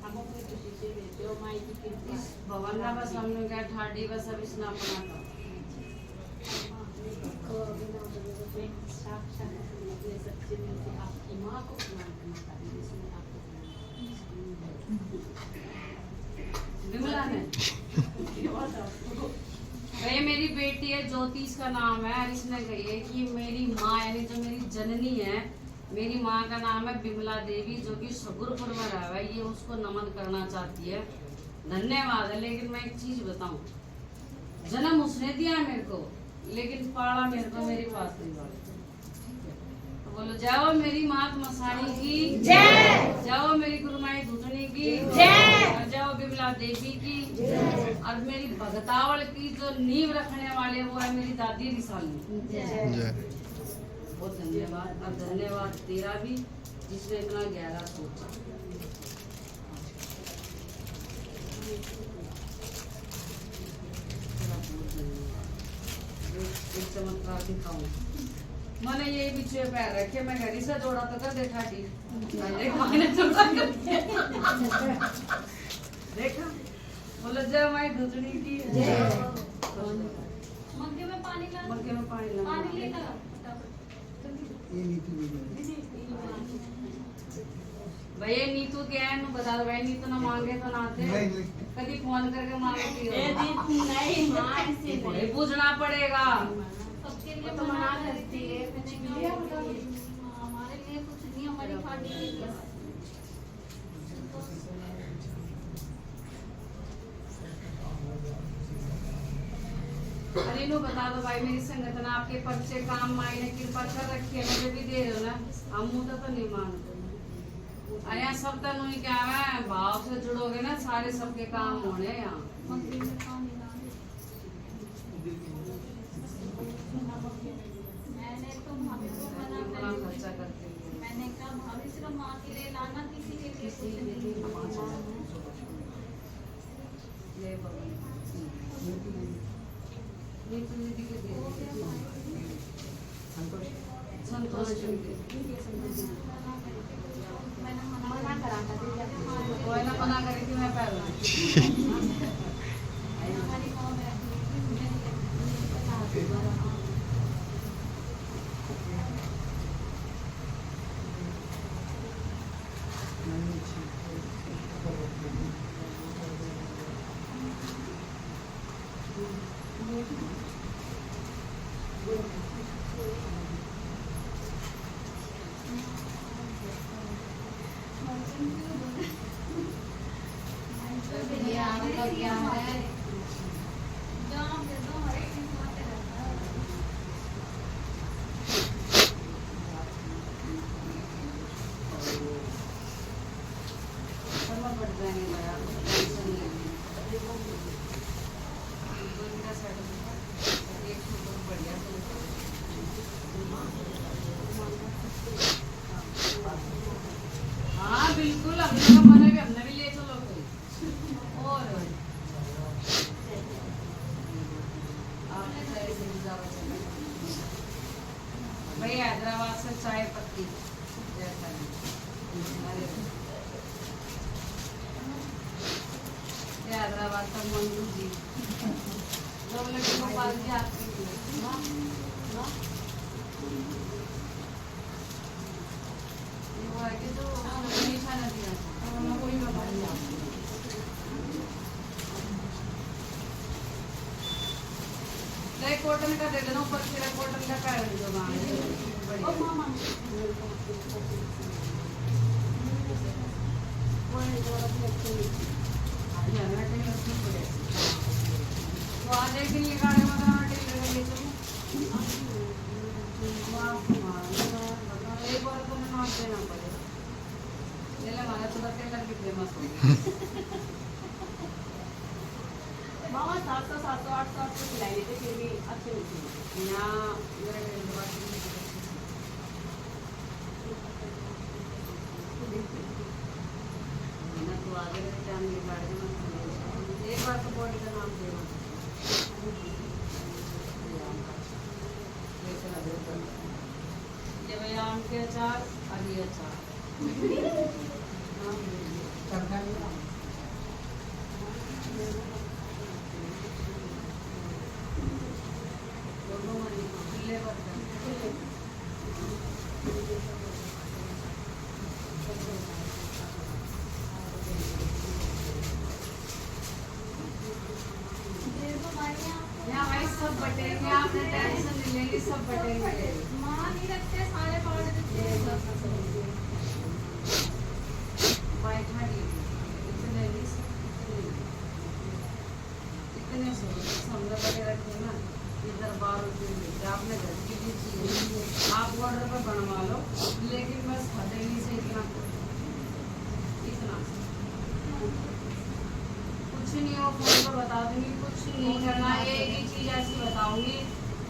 हम अपनी खुशी से देते हो माई की कृपा। इस भवन ना बस हमने क्या ठाडी बस अब इस नाम बनाता। साक्षात अपने सच्चे दिल से आपकी माँ को प्रणाम करना चाहती हूँ, इसमें आपको विमला ने भाई मेरी बेटी है ज्योति, इसका नाम है, और इसने कही है कि मेरी माँ यानी जो मेरी जननी है, मेरी माँ का नाम है विमला देवी, जो कि सगुरपुर में रहा है। ये उसको नमन करना चाहती है, धन्यवाद है। लेकिन मैं एक चीज बताऊं, जन्म उसने दिया है मेरे को, लेकिन पाला मेरे को मेरी पास नहीं वाला। तो बोलो जाओ मेरी मात मसानी की जय, जाओ मेरी गुरुमाई धुतनी की जय, और जाओ विमला देवी की जय, और मेरी भगतावल की जो नींव रखने वाले वो है मेरी दादी रिसाली जय। बहुत धन्यवाद, और धन्यवाद तेरा भी जिसने इतना गहरा सोचा। एक चमत्कार दिखाऊं, मैंने ये बिछे पैर रखे, मैं घड़ी से जोड़ा तो कर देखा थी, देखा बोलो जय माई धुतनी की मग्गे में पानी ला, मग्गे में पानी ला, पानी लेकर भैया नीतू क्या है बता दो भाई, नीतू ना मांगे तो ना आते, कभी फोन करके मांगती हो नहीं माँ से भाई पूछना पड़ेगा। सबके लिए तो मना मना करती है, मैंने कहा हमारे लिए कुछ नहीं, हमारी खाड़ी के लिए। अरे नो बता दो भाई, मेरी संगठन आपके पर्चे काम माई ने कृपा कर रखी है, मुझे भी दे रहे हो ना, हम मुँह तो नहीं मानते। अरे यहाँ सब तक नहीं क्या है, भाव से जुड़ोगे ना सारे सबके काम होने यहाँ। मग्गे में पानी ला, मैंने तो भाभी को मना बड़ा कर खर्चा करते हैं। मैंने कहा भाभी सिर्फ माँ के लिए लाना, किसी के लिए किसी कुछ के नहीं। लिए ले बाबा। नीतू दीदी के दे संतोष मैंने मना करा था कोई ना मना करे कि मैं पैर हमारी गाँव में रखी थी। ये आपका क्या है? जो आप दे दो हर एक चीज वहाँ पे रहता है। करना पड़ जाएंगे यार, टेंशन नहीं है। तो इनका सर्टिफिकेट एक तो बढ़िया हाँ बिल्कुल, हमने का मन है कि हमने भी ले चलो कोई और आपने सही से गुजारा चलो भाई। हैदराबाद से चाय पत्ती जैसा अरे आता मंजू जी लोग लगे गोपाल जी आते हैं ना ना ये वो है कि जो हमेशा नहीं आता हम कोई ना बात नहीं कॉटन का दे देना ऊपर फिर कॉटन का पैर जो बढ़िया और मामा वो है जो अपने तो आज एक दिन निकाले मतलब टेलर का ले चलो एक बार तो मैं नाप देना पड़ेगा ले हमारा तो टेलर भी फेमस हो गया मामा 700 700 800 800 सिलाई लेते फिर भी अच्छे होते हैं यहाँ मेरे ना तो आगे टाइम निकाल देना एक बार तो बॉडी का नाम देना ये भाई आम के अचार अभी अचार दोनों खुले बर्तन यहाँ भाई सब बटेंगे आपने टेंशन नहीं लेंगे सब बटेंगे माँ नहीं रखते सारे पाउडर वाइट हरी इतने इतने समझा बड़े रखे ना इधर 12 रुपये आपने घर की भी चीज आप ऑर्डर पर बनवा लो लेकिन बस हथेली से इतना कुछ नहीं हो फोन पर बता दूंगी कुछ नहीं करना एक ही चीज ऐसी बताऊंगी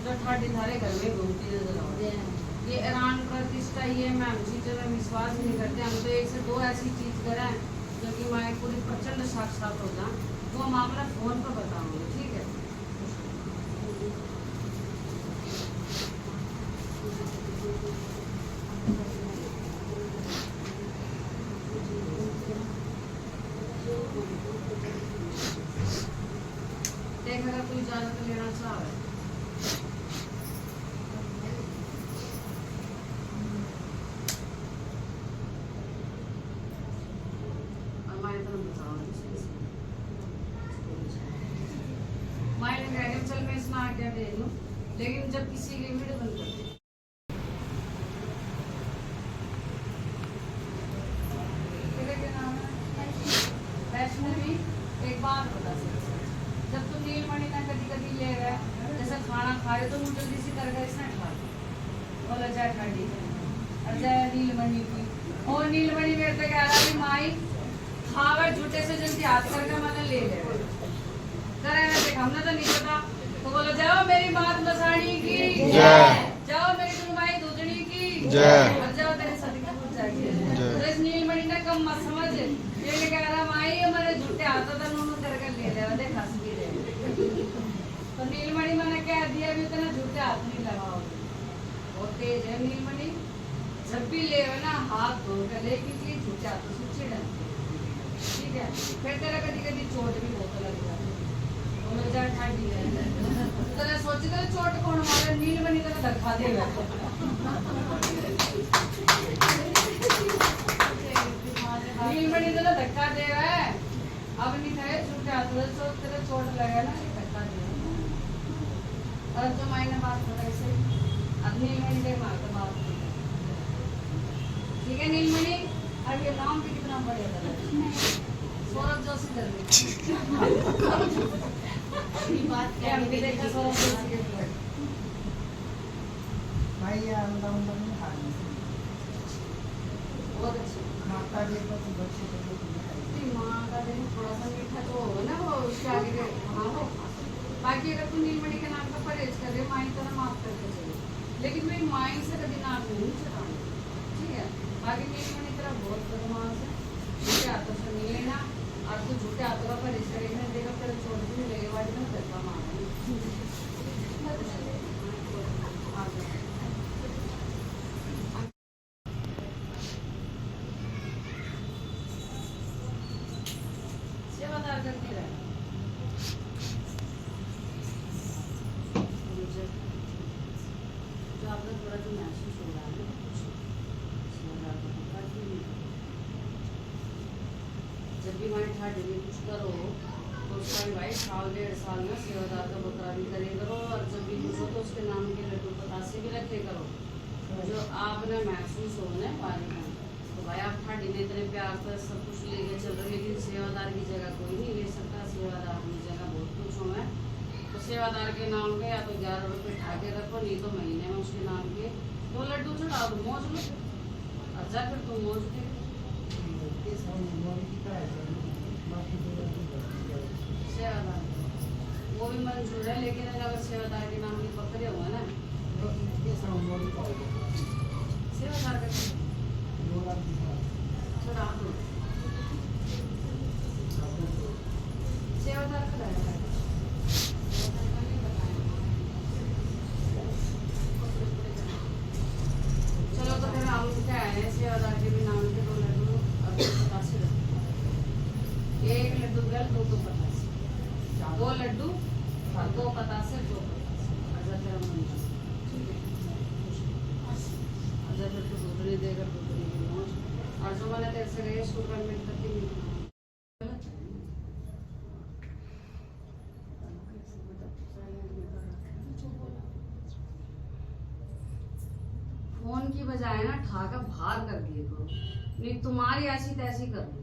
जो थारे घर में घूमती नजर आओ ये ईरान प्रतिष्ठा ये मैम चीजों में विश्वास नहीं करते हम तो 1 से 2 ऐसी चीज करें जो कि मैं पूरी प्रचंड साक्षात हो जाए वो हम आपने फोन पर बताऊंगी ठीक है देख अगर कोई इजाजत लेना चाहे चल मैं इसमें आज्ञा दे दूं लेकिन जब किसी की वीडियो बंद कर दे वैष्णवी एक बात बता सकते जब तुम नीलमणि ना कभी कभी ले गए जैसे खाना खा रहे तो मुझे जल्दी से कर गए इसने खा बोला जाए ठाडी अजय नीलमणि की और नीलमणि मेरे से कह रहा है माई खावे झूठे से जल्दी हाथ करके मैंने ले ले करे वैसे हमने तो नहीं पता तो बोलो जाओ मेरी बात मसाणी की जाओ मेरी सुनवाई दूधनी की और जाओ तेरे सदी की पूछ जाएगी तो इस नीलमणि ने कम मत समझ ये कह रहा माई हमारे झूठे हाथों तक उन्होंने करके ले ले देख हंस भी रहे तो नीलमणि मैंने कह दिया भी उतना झूठे हाथ नहीं लगाओ बहुत तेज है नीलमणि जब भी ले ना हाथ धोकर लेकिन झूठे हाथों से चिढ़ ठीक है फिर तेरा कभी कभी चोट भी बहुत लग जाती तेरा सोची तेरा चोट कौन मारे नीलमणि तेरा धक्का देगा नीलमणि तेरा धक्का देगा अब नहीं थे छूट जाते तो तेरा चोट लगा ना धक्का देगा और जो मायने बात बताई से अब नीलमणि के मार के बात ठीक है नीलमणि अब ये नाम भी कितना बढ़िया सौरभ जोशी बात क्या देखा सौरभ जोशी भाई ये अंदर अंदर में खाने बहुत अच्छी माता जी को बच्चे को माँ का देखो थोड़ा सा मीठा तो होगा ना वो उसके आगे हाँ हो बाकी अगर तुम नीलमणि के नाम का परहेज कर रहे माई तरह माफ करके चलो लेकिन मेरी माई से कभी नाम नहीं चढ़ाना ठीक है बाकी नीलमणि तरह बहुत बदमाश है झूठे हाथों से नहीं लेना और तू झूठे हाथों का परहेज करेगा देखा तेरा छोड़ भी मिलेगा वाली में धक्का मारना सेवादार करती रहे तो महसूस हो रहा है ना कुछ सेवादार को पता क्यों नहीं। जब भी हमारे ठाडी में कुछ करो तो उसका भी भाई 1.5 साल में सेवादार का बकरा भी करे करो, और जब भी कुछ हो तो उसके नाम के लड्डू पतासे भी रखे करो जो आपने महसूस होने वाले हैं। तो भाई आप ठाडी में इतने प्यार से सब कुछ लेके चल रहे, लेकिन सेवादार की जगह कोई नहीं ले सकता। सेवादार की जगह बहुत कुछ हो है, तो सेवादार के नाम के या तो 11 रुपये उठा के रखो, नहीं तो महीने में उसके नाम के 2 लड्डू चढ़ा दो, मौज लो। अच्छा फिर तुम मौज के सेवादार वो भी मंजूर है, लेकिन अगर सेवादार के नाम के बकरे हुए ना सेवादार का चढ़ा दो, सेवादार का रहेगा। चलो तो फिर हम क्या है सेवादार के भी नाम के 2 लड्डू और 2 पतासे रखो। 1 लड्डू गल 2 पतासे, 2 लड्डू और 2 पतासे 2 पतासे। अच्छा तेरा मन अच्छा फिर तो दूध नहीं देगा, दूध नहीं की मौज। और जो मैंने तेरे से रेस को परमिट करती नहीं फोन की बजाय ना ठाका बाहर कर दिए करो, नहीं तुम्हारी ऐसी तैसी कर दूंगी।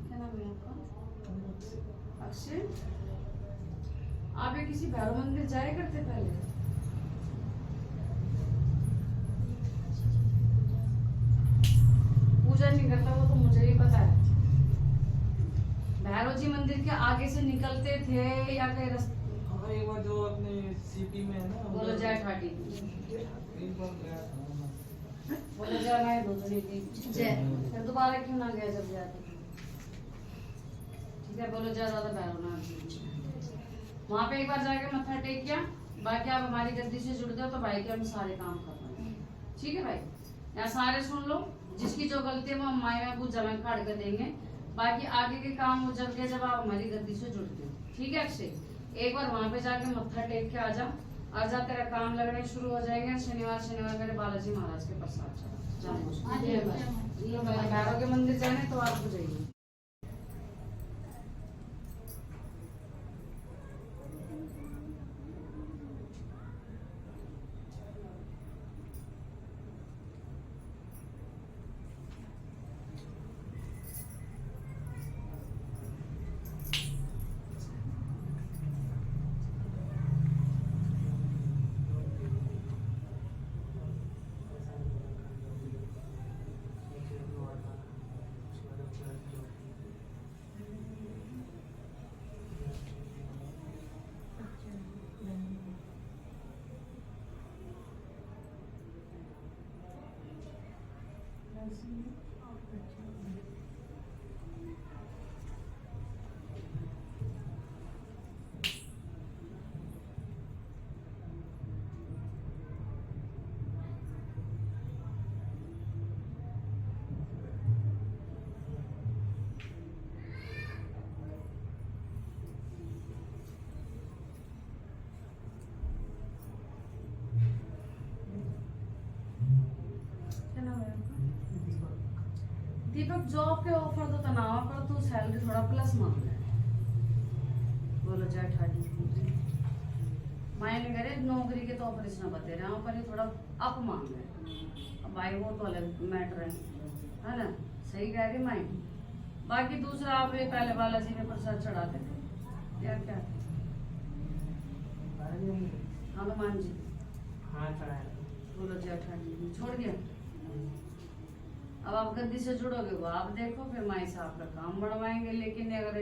क्या नाम है आपका? अक्षय। आप ये किसी भैरव मंदिर जाया करते पहले? पूजा नहीं करता वो तो मुझे ही पता है। भैरव जी मंदिर के आगे से निकलते थे या कहीं रास्ते? हाँ एक बार जो अपने सीपी में है ना बोलो जय ठाटी। एक बार गया था मैं। बोलो जय मैं दूसरी थी जय, फिर दोबारा क्यों ना गया जब जाते थे? ठीक है बोलो जय दादा भैरवनाथ जी। वहाँ पे एक बार जाके मत्था टेक किया, बाकी आप हमारी गद्दी से जुड़ गए तो भाई के हम सारे काम कर पाएंगे। ठीक है भाई, यहाँ सारे सुन लो, जिसकी जो गलती है वो हम माई में जमा काट कर देंगे, बाकी आगे के काम हो जब जब आप हमारी गद्दी से जुड़ते हो। ठीक है अक्षय, एक बार वहाँ पे जाके मत्था टेक के आ जा, तेरा काम लगने शुरू हो जाएंगे। शनिवार मेरे बालाजी महाराज के प्रसाद चढ़ा भैरव के मंदिर जाने तो आपको जाइए। दीपक जॉब के ऑफर तो तनाव पर तू सैलरी थोड़ा प्लस मांग रहा है। बोलो जय ठाडी। मायने करे नौकरी के तो ऑपरेशन बते रहे हैं पर ये थोड़ा अप मांग रहे हैं। अब भाई वो तो अलग मैटर है ना, सही कह रही माई। बाकी दूसरा आप ये पहले बालाजी में प्रसाद चढ़ाते थे यार क्या? हनुमान जी। हाँ चढ़ाया। बोलो जय ठाडी। छोड़ दिया? अब आप गद्दी से जुड़ोगे वो आप देखो, फिर माई साहब का काम बढ़वाएंगे। लेकिन अगर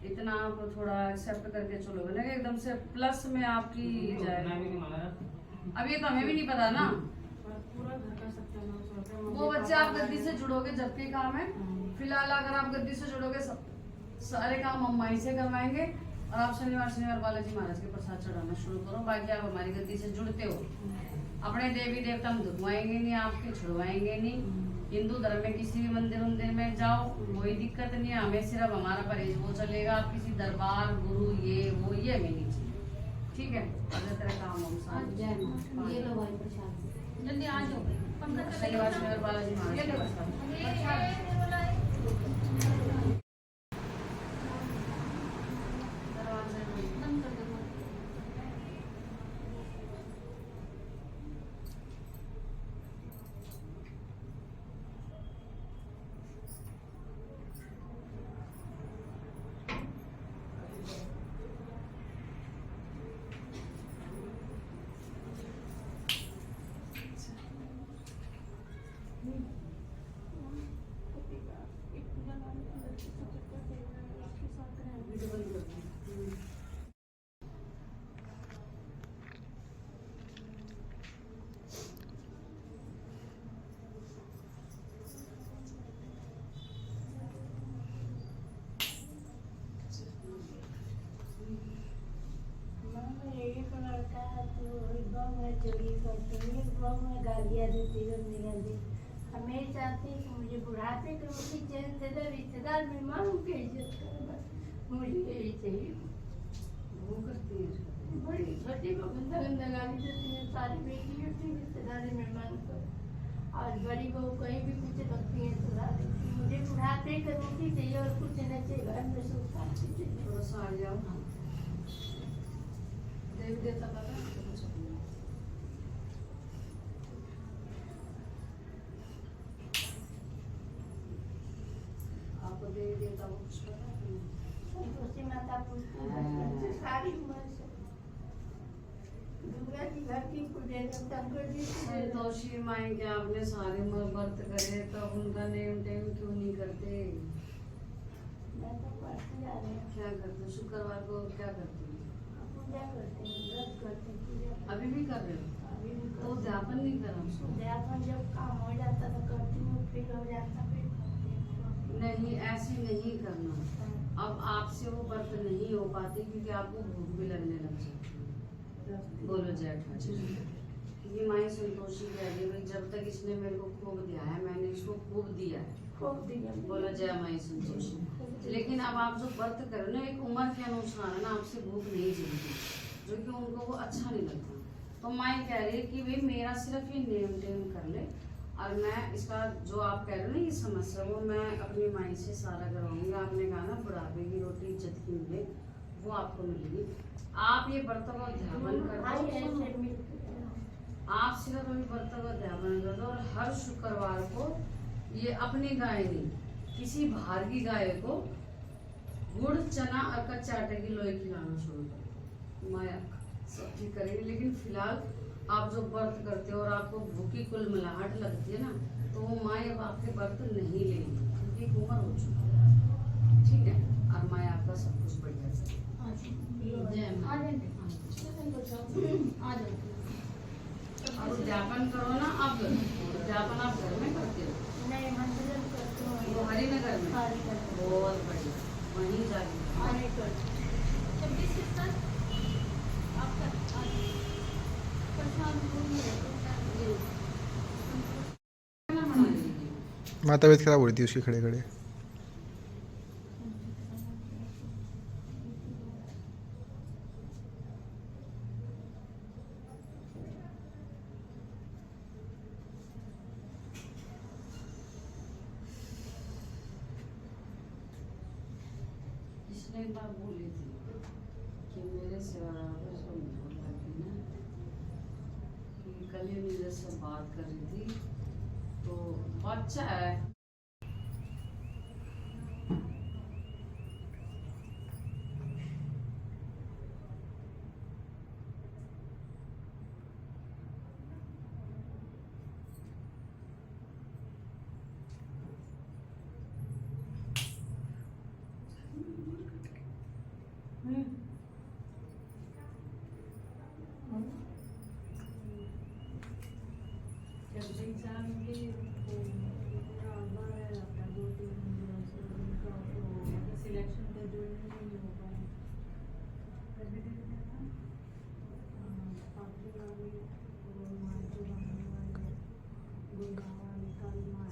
इतना आप थोड़ा एक्सेप्ट करके चलोगे ना कि एकदम से प्लस में आपकी जाए। अब ये तो हमें भी नहीं पता ना, पूरा घर का सत्यानाश होता है। वो बच्चे आप गद्दी से जुड़ोगे जब भी काम है। फिलहाल अगर आप गद्दी से जुड़ोगे सारे काम हम माई से करवाएंगे और आप शनिवार बालाजी महाराज के प्रसाद चढ़ाना शुरू करो। बाकी आप हमारी गद्दी से जुड़ते हो, अपने देवी देवता हम धुलवाएंगे नहीं, आपके छुड़वाएंगे नहीं। हिंदू धर्म में किसी भी मंदिर में जाओ, कोई दिक्कत नहीं है, हमें सिर्फ हमारा परहेज वो चलेगा। आप किसी दरबार गुरु ये वो ये हमें नहीं चाहिए, ठीक है। अगर तेरा काम हम साथ ये लो भाई प्रसाद। जल्दी आ जाओ। शनिवार बालाजी महाराज के प्रसाद। बंद कर दो। गालियाँ देती गंदी गंदी। हमें चाहती कि मुझे बुढ़ापे के रोटी चैन दे दे, रिश्तेदार मेहमानों की इज्जत करे, बस मुझे यही चाहिए। वो करती है बड़ी छोटी को गंदा गंदा गाली देती है, सारी बेटी होती रिश्तेदारी मेहमान को। और बड़ी बहू कहीं भी कुछ लगती है तो ला देती है। मुझे बुढ़ापे की रोटी चाहिए और कुछ नहीं चाहिए, घर में सुख शांति चाहिए। थोड़ा सा आ जाओ। देवी देवता का ना तो कुछ नहीं। आपको देवी देवता को कुछ पता नहीं? संतोषी माता पूछती है सारी उम्र से। दुर्गा जी घर की पूजे, शंकर जी की पूजे। संतोषी माई के आपने सारे व्रत करे तो उनका नेम टेम क्यों नहीं करते? मैं तो पढ़ती जा रही हूँ। क्या करते? शुक्रवार को क्या करते हैं? पूजा करते हैं, व्रत करते हैं, पूजा अभी भी कर रहे हो? अभी भी तो उद्यापन नहीं करा उसको? उद्यापन जब काम हो जाता तो करती हूँ, फिर हो जाता फिर करती हूँ। नहीं, ऐसे नहीं करना। अब आपसे वो व्रत नहीं हो पाती क्योंकि आपको भूख भी लगने लग जाती है। बोलो जय ठाकुर। क्योंकि माई संतोषी कह रही है जब तक इसने मेरे को खूब दिया है मैंने इसको खूब दिया है। खूब दिया। बोलो जय माई संतोषी। लेकिन अब आप जो व्रत करो ना, एक उम्र के अनुसार है ना, आपसे भूख नहीं जलती, जो कि उनको वो अच्छा नहीं लगता। तो माई कह रही है कि भाई मेरा सिर्फ ये नेम टेम कर ले और मैं इसका जो आप कह रहे हो ना ये समस्या वो मैं अपनी माई से सारा करवाऊंगी। आपने कहा ना बुढ़ापे की रोटी इज्जत की मिले, वो आपको मिलेगी। आप ये व्रत का ध्यान कर आप सिर्फ अभी व्रत का ध्यान कर दो और हर शुक्रवार को ये अपनी गाय नहीं किसी बाहर की गाय को गुड़ चना और कच्चा आटे की लोई खिलाना शुरू करो। माया सब ठीक करेगी। लेकिन फिलहाल आप जो व्रत करते हो और आपको भूखी कुलमिलाहट लगती है ना, तो वो माँ अब आपके व्रत नहीं लेगी क्योंकि एक उम्र हो चुकी है, ठीक है। और माँ आपका सब कुछ बढ़िया से और उद्यापन करो ना। आप उद्यापन आप घर में करते हो? नहीं, मंदिर में करती हूँ। वो हरिनगर में? बहुत बढ़िया, वहीं जाके माँ तबीयत खराब हो रही थी उसकी खड़े खड़े। इसने एक बार बोली थी कि मेरे सिवा उसको भूख लगी ना, कि कल ही मेरे से बात कर रही थी तो बच्चा है।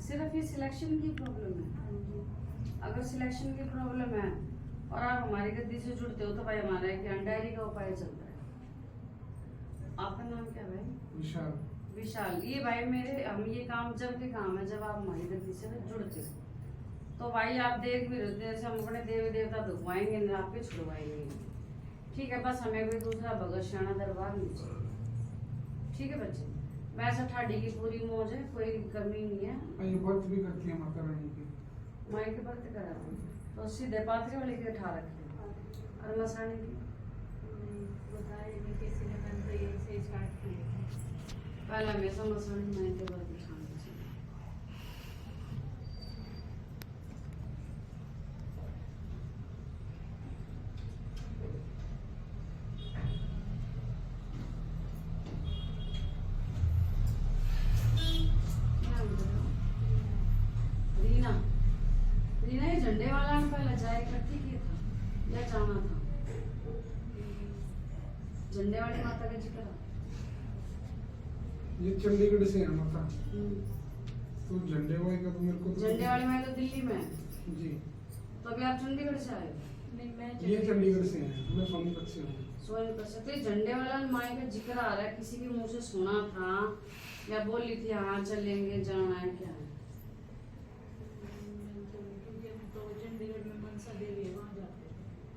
सिर्फ ये सिलेक्शन की प्रॉब्लम है। अगर सिलेक्शन की प्रॉब्लम है और आप हमारी गद्दी से जुड़ते हो तो भाई हमारा एक ज्ञान डायरी का उपाय चलता है। आपका नाम क्या भाई? विशाल। विशाल। ये भाई मेरे हम ये काम जब के काम है जब आप हमारी गद्दी से जुड़ते हो। तो भाई आप देख भी रहे हो, जैसे हम अपने देवी देवता दुखवाएंगे ना आपके छुड़वाएंगे, ठीक है। बस हमें कोई दूसरा भगत शाना दरबार नहीं चाहिए, ठीक है बच्चे। वैसे ठाडी की पूरी मौज है, कोई कमी नहीं है। ये व्रत भी करती है माता रानी की। माई के व्रत करा तो सीधे पाथरी वाले के उठा रखे और मसाने की पहला हमेशा मसाने माई के व्रत उठाना चाहिए। रीना, रीना ये झंडे वाला ने पहले जाए इकट्ठी किया था या जाना था? झंडे वाली माता का जिक्र ये चंडीगढ़ से है माता। तो झंडे वाली का तो मेरे को झंडे वाली माई तो दिल्ली में है। जी। तो अभी आप चंडीगढ़ से आए? ये चंडीगढ़ से है, मैं सोनीपत से हूँ। सोनीपत से। तो झंडे वाला माई का जिक्र आ रहा है, किसी के मुंह से सुना था या बोली थी हाँ चलेंगे जाना है क्या है?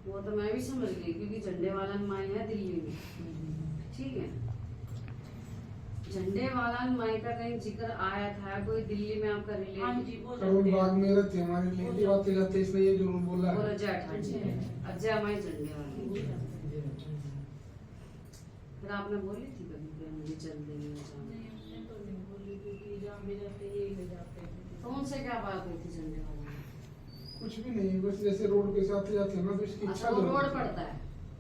वो तो मैं भी समझ गई क्योंकि झंडे वाला माई है दिल्ली में, ठीक है। झंडे वाला माई का कहीं जिक्र आया था कोई दिल्ली में आपका रिलेटिव? करोल बाग में रहते हमारे रिलेटिव, आते जाते इसने ये जो बोला है। अजय माई झंडे वाली। फिर आपने बोली थी कभी कि हम ये चल देंगे तो उनसे क्या बात हुई थी झंडे वाले? कुछ भी नहीं, बस जैसे रोड पे से आते जाते हैं ना तो इसकी इच्छा वो रोड पड़ता है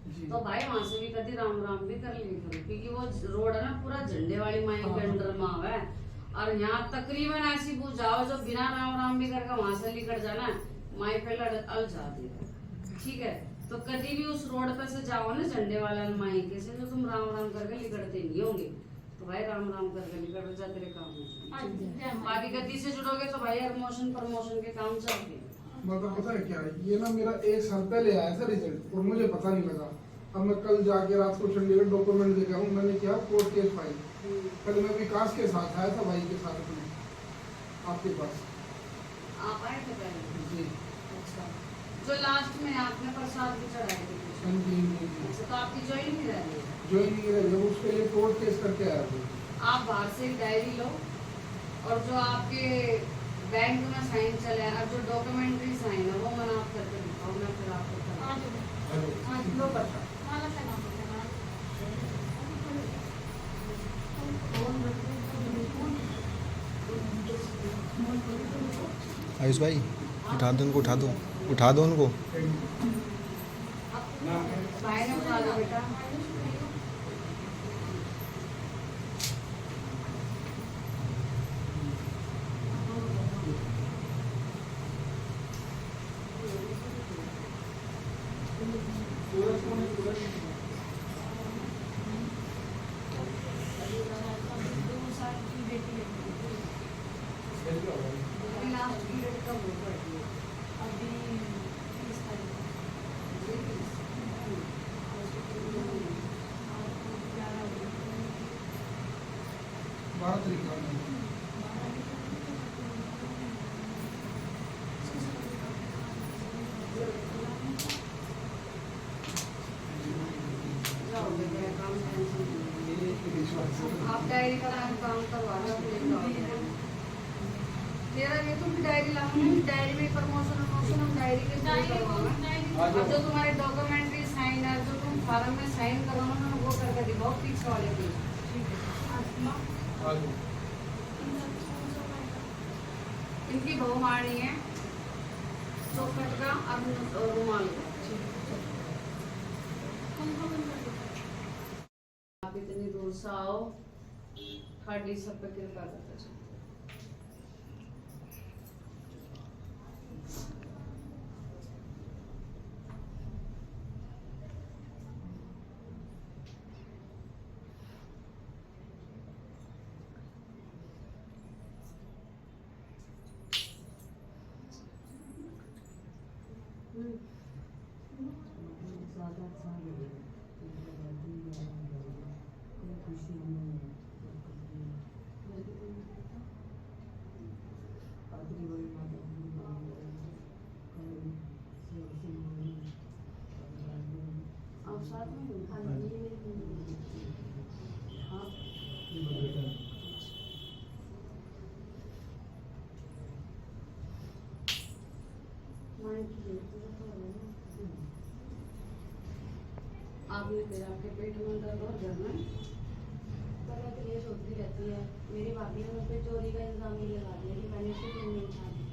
जी। तो भाई वहां से भी कभी राम राम भी कर ली करो क्योंकि वो रोड है ना पूरा झंडे वाली माई के अंडर में है। और यहाँ तकरीबन ऐसी बुझाओ जो बिना राम राम भी करके वहां से निकल जाना माई पे अल जाती है, ठीक है। तो कभी भी उस रोड पे से जाओ ना झंडे वाला माई के से तो तुम राम राम करके निकलते नहीं होंगे। तो भाई राम राम करके निकल जा तेरे काम में। बाकी गद्दी से जुड़ोगे तो भाई प्रमोशन प्रमोशन के काम चलते हैं। मतलब पता है क्या है, ये ना मेरा 1 साल पहले आया था रिजल्ट और मुझे पता नहीं लगा। अब मैं कल जाके रात को चंडीगढ़ डॉक्यूमेंट लेकर आऊँ, मैंने किया कोर्ट केस फाइल। कल मैं विकास के साथ आया था, भाई के साथ अपने आपके पास। आप आए थे पहले? जी। अच्छा, जो लास्ट में आपने प्रसाद भी चढ़ाए थे? अच्छा, तो आपकी ज्वाइन नहीं रह रही? ज्वाइन नहीं रह रही, उसके लिए कोर्ट केस करके आया था। आप बाहर से एक डायरी लो और जो आपके बैंक में साइन चले और जो डॉक्यूमेंट्री साइन है वो मैं आप करके दिखाऊँ, मैं फिर आपको लो बता। आयुष भाई उठा दो उनको, उठा दो उनको। भाई ने उठा लो बेटा। लास्ट पीरियड कब होगा? अभी 30 तारीख को। 12 तारीख को। आप डायरी का काम करवा तेरा ये तो डायरी लाऊंगी, डायरी में प्रमोशन हम डायरी के थ्रू करवाना। और जो तुम्हारे डॉक्यूमेंट्री साइन है जो तुम फार्म में साइन करवाना ना वो करके दिखाओ पीछे वाले पेज। इनकी बहुमाणी है चौखट का और रुमाल का। आप इतनी दूर से आओ, खाड़ी सब पे कृपा करता चलो। आपने फिर आपके पेट में दर्द और घर में पहले तो ये सोचती रहती है, मेरी भाभी ने मुझ पे चोरी का इल्जाम ही लगा दिया कि मैंने उसको क्यों नहीं उठा दिया।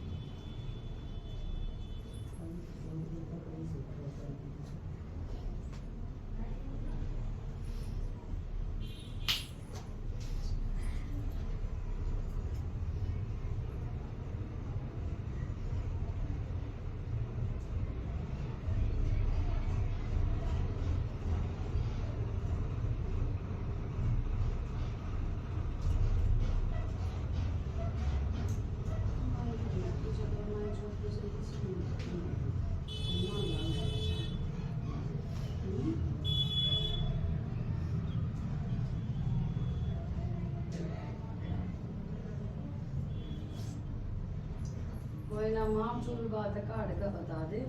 कोई ना माँ चूल बात काट का बता दे।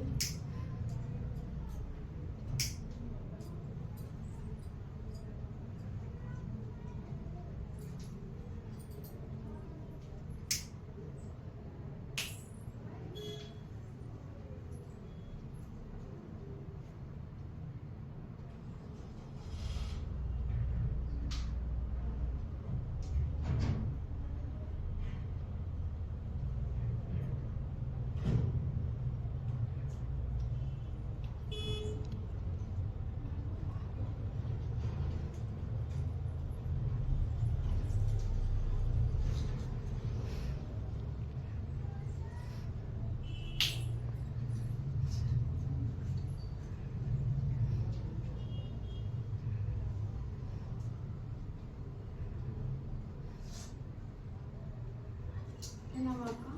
क्या नाम है आपका?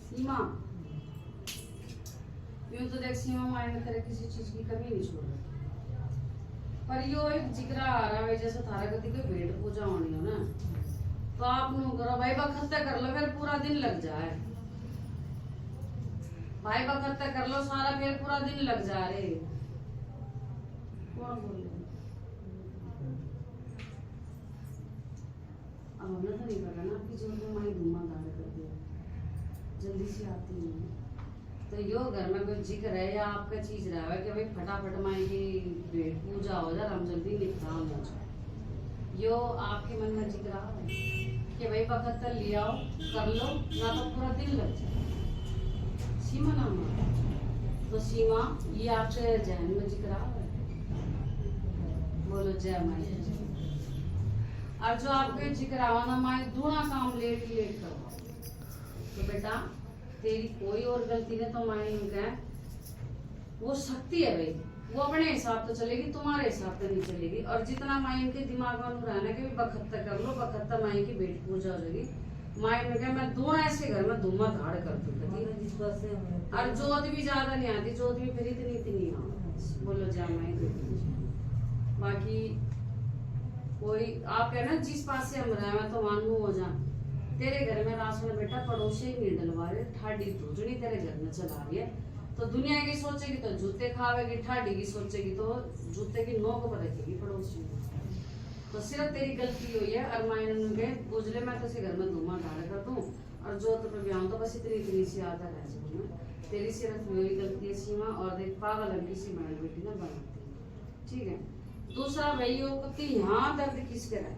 सीमा, यूं तो देख सीमा मायने करे किसी चीज की कमी नहीं छोड़ रही, पर यो एक जिक्रा आ रहा है जैसे थारा गति कोई भेंट पूजा होनी हो ना, तो आप नु करो भाई बखत्ता कर लो, फिर पूरा दिन लग जाए। भाई बखत्ता कर लो सारा, फिर पूरा दिन लग जा रे। कौन बोल रहे? अब हमने तो नहीं करा ना आपकी जोर में माई धुआं गाड़ कर दिया, जल्दी से आती नहीं। तो यो घर में कोई जिक्र है या आपका चीज रहा है कि भाई फटाफट माई की भेंट पूजा हो जाए, हम जल्दी निपटान हो जाए। यो आपके मन में जिक्र आ है कि भाई बखत्ता ले आओ कर लो, ना तो पूरा दिन लग जाए। सीमा नाम है तो सीमा, ये आपके जहन में जिक्र आ है? बोलो जय माई। और जो आपके जिक्र आवाना माए दूना काम लेट करो, तो बेटा तेरी कोई और गलती नहीं, तो माए इनका वो शक्ति है भाई, वो अपने हिसाब तो चलेगी, तुम्हारे हिसाब तो नहीं चलेगी। और जितना माए इनके दिमाग में रहना कि बखत्ता कर लो, बखत्ता माए की भेंट पूजा हो जाएगी। माए ने कहा मैं दूना ऐसे घर में धुआं धाड़ कर दूंगी, और जोत भी ज्यादा नहीं आती, जोत भी फिर इतनी आ। बोलो जा माए। बाकी कोई आप है ना जिस पास से हम रहे हैं तो मानू हो जा, तेरे घर में राशन बेटा पड़ोसी ही नहीं डलवा रहे, ठाडी धूजनी तेरे घर में चला रही है, तो दुनिया की सोचेगी तो जूते खावेगी, ठाडी की सोचेगी तो जूते की नोक पर रखेगी पड़ोसी। तो सिर्फ तेरी गलती हुई है, और मायने बुझले मैं तो घर में धुआं ढाल कर दूं, और जो तो ब्याह तो बस इतनी सी आता रह जाऊँ मैं। तेरी सिर्फ मेरी गलती है सीमा, और देख पागल लड़की सी मैंने बेटी ना बनाती, ठीक है। दूसरा भाई हो कि यहाँ दर्द किसके रहा?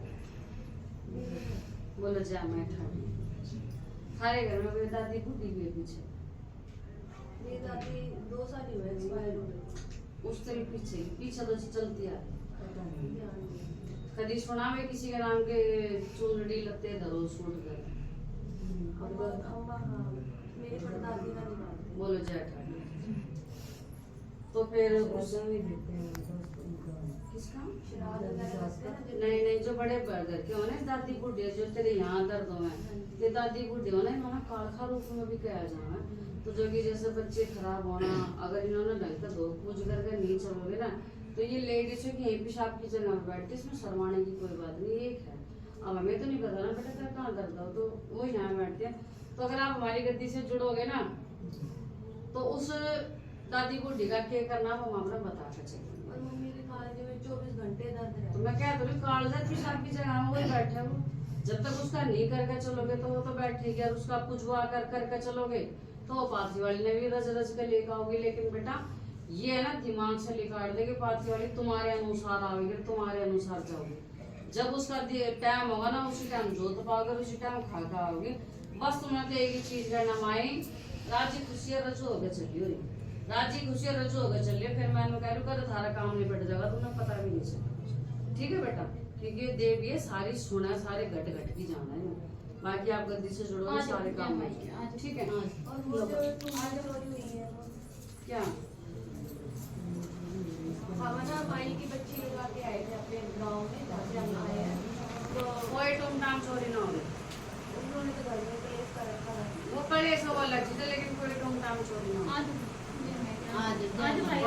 बोलो जा मैं ठाडी। थारे घर में कोई दादी बुढ़ी भी है पीछे? मेरी दादी 2 साल ही हुए एक्सपायर हो गई। उस तरह पीछे तो चलती आ रही। कभी सुना में किसी के नाम के चुनड़ी लगते धरो सूट कर? मेरी परदादी का निकालते। बोलो जय ठाडी। तो फिर किसका? नहीं, जो बड़े घर के हो ना दादी बुढ़िया, जो तेरे यहाँ दर्द हो ये दादी बुढ़ी हो ना, इन्होंने कालखा रूप में भी कहा जाना, तो जो कि जैसे बच्चे खराब होना, अगर इन्होंने ढंग से धो पूज करके नहीं चलोगे ना, तो ये लेडीज की यहीं पेशाब की जगह बैठते, इसमें शर्माने की कोई बात नहीं। एक है, अब हमें तो नहीं पता ना बेटा तेरा कहाँ दर्द हो, तो वो यहाँ बैठते हैं। तो अगर आप हमारी गद्दी से जुड़ोगे ना, तो उस दादी बुढ़ी का क्या करना वो हम अपना बता कर चलेंगे। और मम्मी के कालजे में 24 घंटे दर्द रहता है। तो मैं क्या बोलूं, कालजा पेशाब की जगह में वही बैठा वो, जब तक उसका नहीं करके चलोगे तो वो तो बैठेगी, और उसका पुजवा कर करके चलोगे तो पाथी वाली ने भी रच रच के लेकर आओगी, लेकिन बेटा ये है ना दिमाग से निकाल देगी पाथी वाली, तुम्हारे अनुसार आओगे, तुम्हारे अनुसार जाओगे। जब उसका टाइम होगा ना उसी टाइम जोत पाओगे, उसी टाइम खा खा आओगे। बस तुम्हें तो एक ही चीज करना, माई राजी खुशी रचो होकर चली हो, राजी खुशी रचो होकर चलिए। फिर मैंने कह रहा थारा काम नहीं बैठ जाएगा, तुम्हें पता भी नहीं चलेगा। ठीक है बेटा, क्योंकि देव ये सारी सुना है, सारे घट घट की जाना है। बाकी आप गद्दी से जुड़ोगे सारे काम, ठीक है। और वो जो तुम्हारी चोरी हुई है वो क्या हम ना माई की बच्ची लगा के आए थे अपने गाँव में, जहाँ से हम आए हैं, तो कोई तुम नाम चोरी ना हो, उन्होंने तो घर में केस कर रखा था। वो पड़े सब अलग चीज है, लेकिन कोई तुम नाम चोरी ना हो।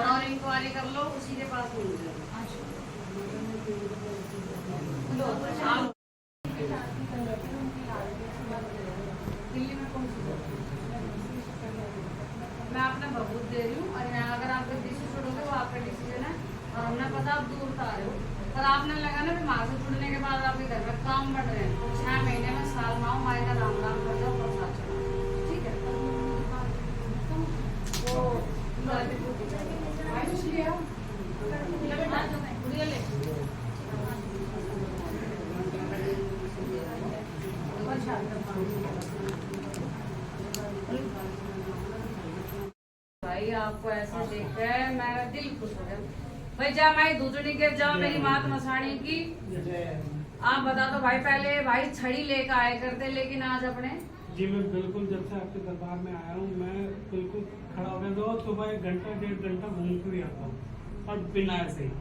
और इंक्वायरी कर लो, उसी के पास मिल जाएगा। दिल्ली में कौन सी जगह? मैं अपना बहुत दे रही हूँ, और यहाँ अगर आप गद्दी से छोड़ोगे वो आपका डिसीजन है। और हमने पता आप दूर से आ रहे हो, पर आपने लगा ना वहाँ से जुड़ने के बाद आपके घर में काम बढ़ रहे हैं, तो 6 महीने में साल में आओ, माई का राम राम कर जाओ, प्रसाद चढ़ाओ, ठीक है। वो भाई आपको ऐसे देखकर मेरा दिल खुश हो गया। भाई जा माई दूधनी गिर जाओ मेरी मात मसाणी की। आप बता दो भाई, पहले भाई छड़ी लेकर आए करते, लेकिन आज अपने जी मैं बिल्कुल जब से आपके दरबार में आया हूँ मैं बिल्कुल खड़ा हो गया। रोज सुबह 1 घंटा 1.5 घंटा घूम फिर आता हूँ, और बिना ऐसे ही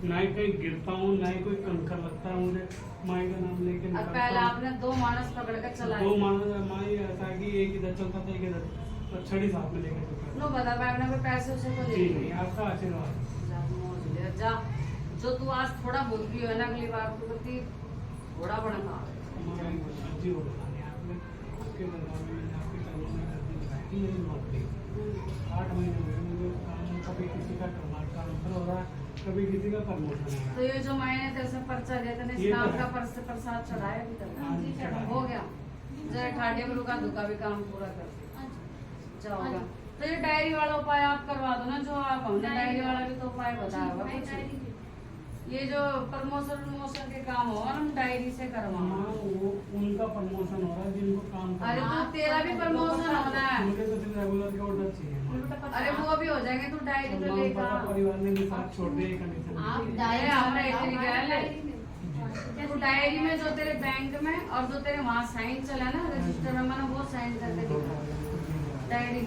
ना ही कहीं गिरता हूँ, ना ही कोई कंकर लगता है मुझे। माई का नाम लेके पहले आपने 2 मानस पकड़ कर चला, 2 मानस माई ऐसा कि एक इधर चलता था, एक इधर, और छड़ी साथ में लेके चलता नो बता भाई अपने कोई पैसे उसे तो जी नहीं, आपका आशीर्वाद जा। जो तू आज थोड़ा भूल भी हो ना, अगली बार तू करती थोड़ा बड़ा ना जी हो आपके दरबार में मैंने आपके चरणों में अर्जी लगाई थी। मेरी नौकरी 8 महीने हुए मुझे काम, कभी किसी का ट्रांसफर हो रहा है, कभी किसी का प्रमोशन हो रहा है। तो ये जो मैंने तेरे से पर्चा दिया था ना, इस्लाम का प्रसाद चढ़ाया अभी तक हो गया। जरा ठाडिया गुरु का दुका भी काम पूरा कर जाओगा। तो ये डायरी वाला उपाय आप करवा दो ना, जो आप हमने डायरी वाला भी तो उपाय बताया हुआ कुछ। ये जो प्रमोशन के काम हो हम डायरी से करवाओ। वो उनका प्रमोशन हो रहा है जिनको काम करना। अरे तो तेरा भी प्रमोशन होना है, मुझे तो सिर्फ रेगुलर के ऑर्डर चाहिए। अरे वो भी हो जाएंगे, तू डायरी तो लेकर परिवार ने भी साथ छोड़ दिए कंडीशन। तू डायरी में जो तेरे बैंक में और जो तेरे वहाँ साइन चला ना रजिस्टर में, मैंने वो साइन करके दिखा। डायरी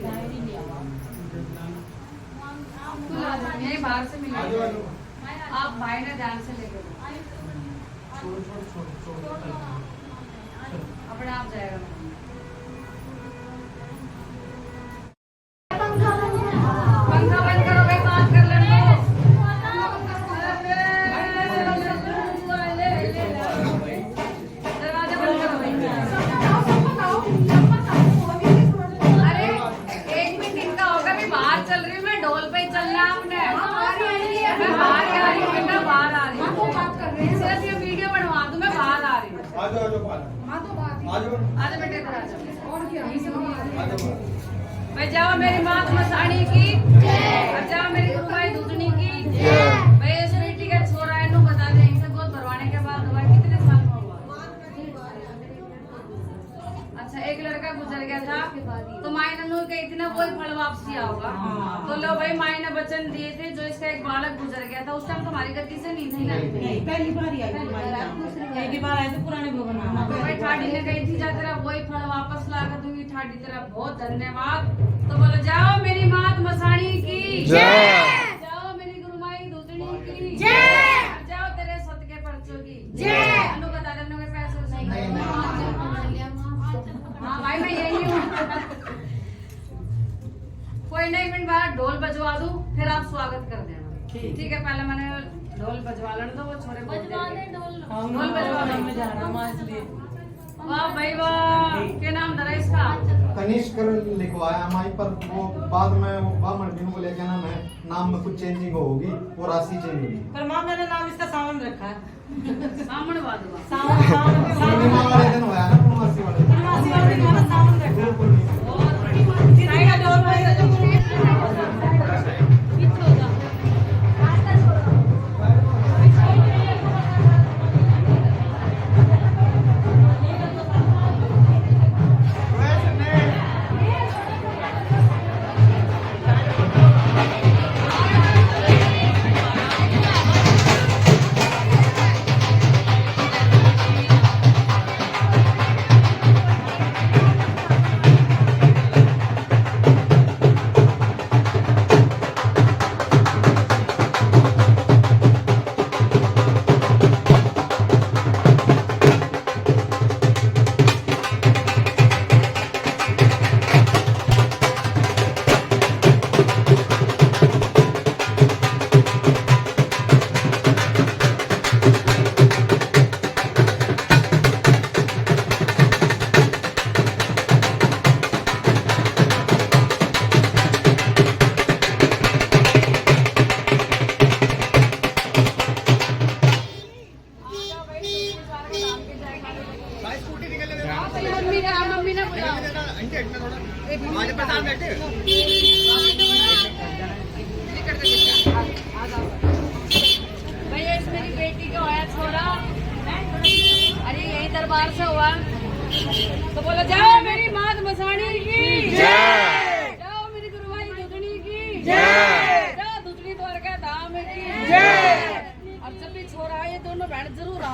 नहीं बाहर से मिलेगा, आप भाई ने ध्यान से लेकर अपने आप जाएगा। पंखा बंद करो भाई, बात कर लेना। दरवाजा बंद करो भाई। अरे 1 मिनट इनका होगा, मैं बाहर चल रही हूँ, मैं ढोल पे चलना आपने। मैं बाहर आ रही हूँ बेटा, बाहर आ रही हूँ, सिर्फ ये वीडियो बनवा दूँ, मैं बाहर आ रही हूँ। आज बेटे इधर आ जाओ। भाई जाओ मेरी मात मसाणी की, और जाओ मेरी गुरुमाई दूधनी की। भाई इस बेटी का छोरा है, इन्हों बता दे इनसे गोद भरवाने के बाद हुआ कितने साल में हुआ? अच्छा, एक लड़का गुजर गया था, तो माई ने कही थी ना वही फल वापसी आओगा। तो लो भाई माई ने वचन दिए थे, जो इसका एक बालक गुजर गया था, उस टाइम तुम्हारी गति से नहीं थी ना? पहली बार ही आई तो पुराने भवन। तो भाई ठाडी ने कही थी जा तेरा वही फल वापस ला कर दूंगी, ठाडी तेरा बहुत धन्यवाद। तो बोलो जाओ मेरी मात मसाणी की जय, जाओ मेरी गुरुमाई दूधनी की जय, जाओ तेरे सत के पर्चों की जय। अनु बता दे, के पैसे हाँ भाई मैं यही हूँ। कोई नहीं, मिनट बाद ढोल बजवा दूं, फिर आप स्वागत कर देना। ठीक है, पहले मैंने ढोल बजवा लेना, तो वो छोरे ढोल बजवा लेना। वाह भाई वाह, क्या नाम धरा इसका? कनिष्क लिखवाया माई पर, वो बाद में वो बामण बिनु को लेके ना मैं नाम में कुछ चेंजिंग होगी, वो राशि चेंज होगी। पर माँ मैंने नाम इसका सावन रखा है। सामने बात हुआ। पूर्णिमा वाले दिन होया ना, पूर्णमासी वाले दिन। सावन रखा। भैया इस मेरी बेटी का होया छोरा, अरे यही दरबार से हुआ तो बोला जाओ मेरी मात मसानी की जय, जाओ मेरी गुरुवाई दुधनी की जय, जाओ दुधनी द्वारका धाम की जय। और जब भी छोरा आए दोनों बहन जरूर आ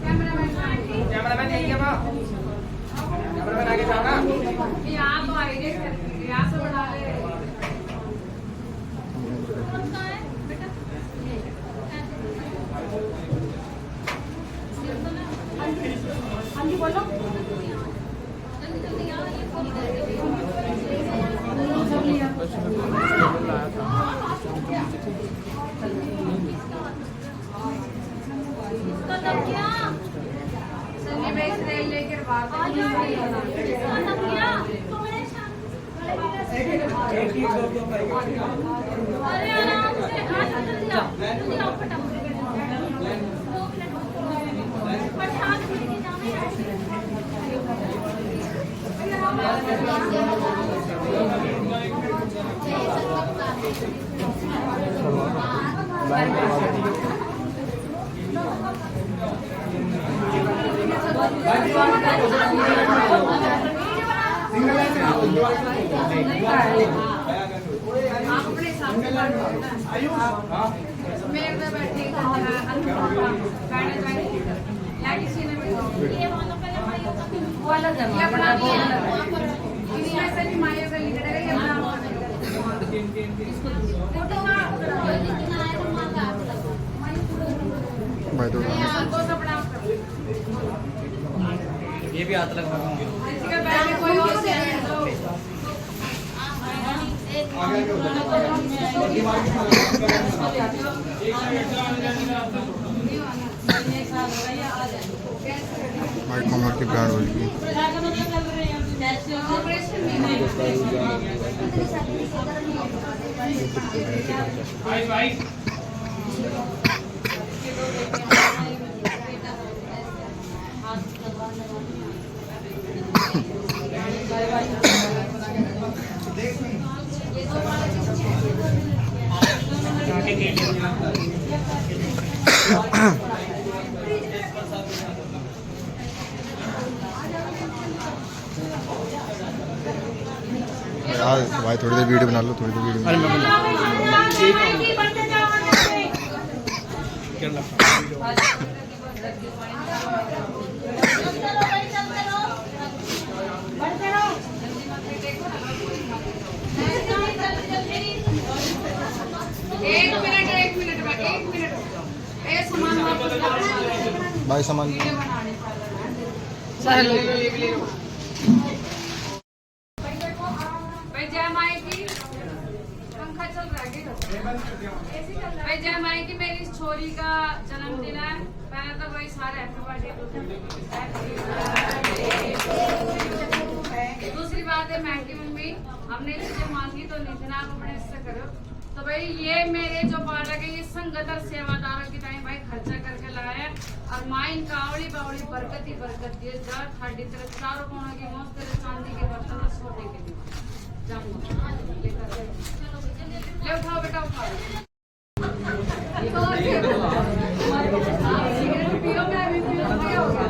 कैमरामैन यही है वो, कैमरामैन आगे जाना। यहाँ तो आइए यहाँ से बना ले। हाँ जी बोलो। लेकर अपने सामने मेरे में बैठे या किसी ने वो अलग है अपना इसमें से भी माया का लिख रहा है ये भी हाथ लगा कोई और से भाई कमर की गाड़ हो रही है। ऑपरेशन यार भाई थोड़ी देर वीडियो बना लो, थोड़ी देर वीडियो बना लो। एक मिनट भाई सामान भाई जय माई की पंखा चल रहा है भाई जय माई की मेरी इस छोरी का जन्मदिन है। पहले तो वही सारे हैप्पी बर्थडे। दूसरी बात है मैं की मम्मी हमने चीजें मांगी तो नितिन आप अपने इससे करो। तो भाई ये मेरे जो बालक है ये संगत और सेवादारों की टाइम भाई खर्चा करके लाया है और माइन कावड़ी बावड़ी बरकत ही बरकत दिए जा खाड़ी तरह चारों कोनों की मौत तेरे चांदी के बर्तन और सोने के लिए ले उठाओ बेटा उठाओ। पियो मैं भी पियो क्या हो गया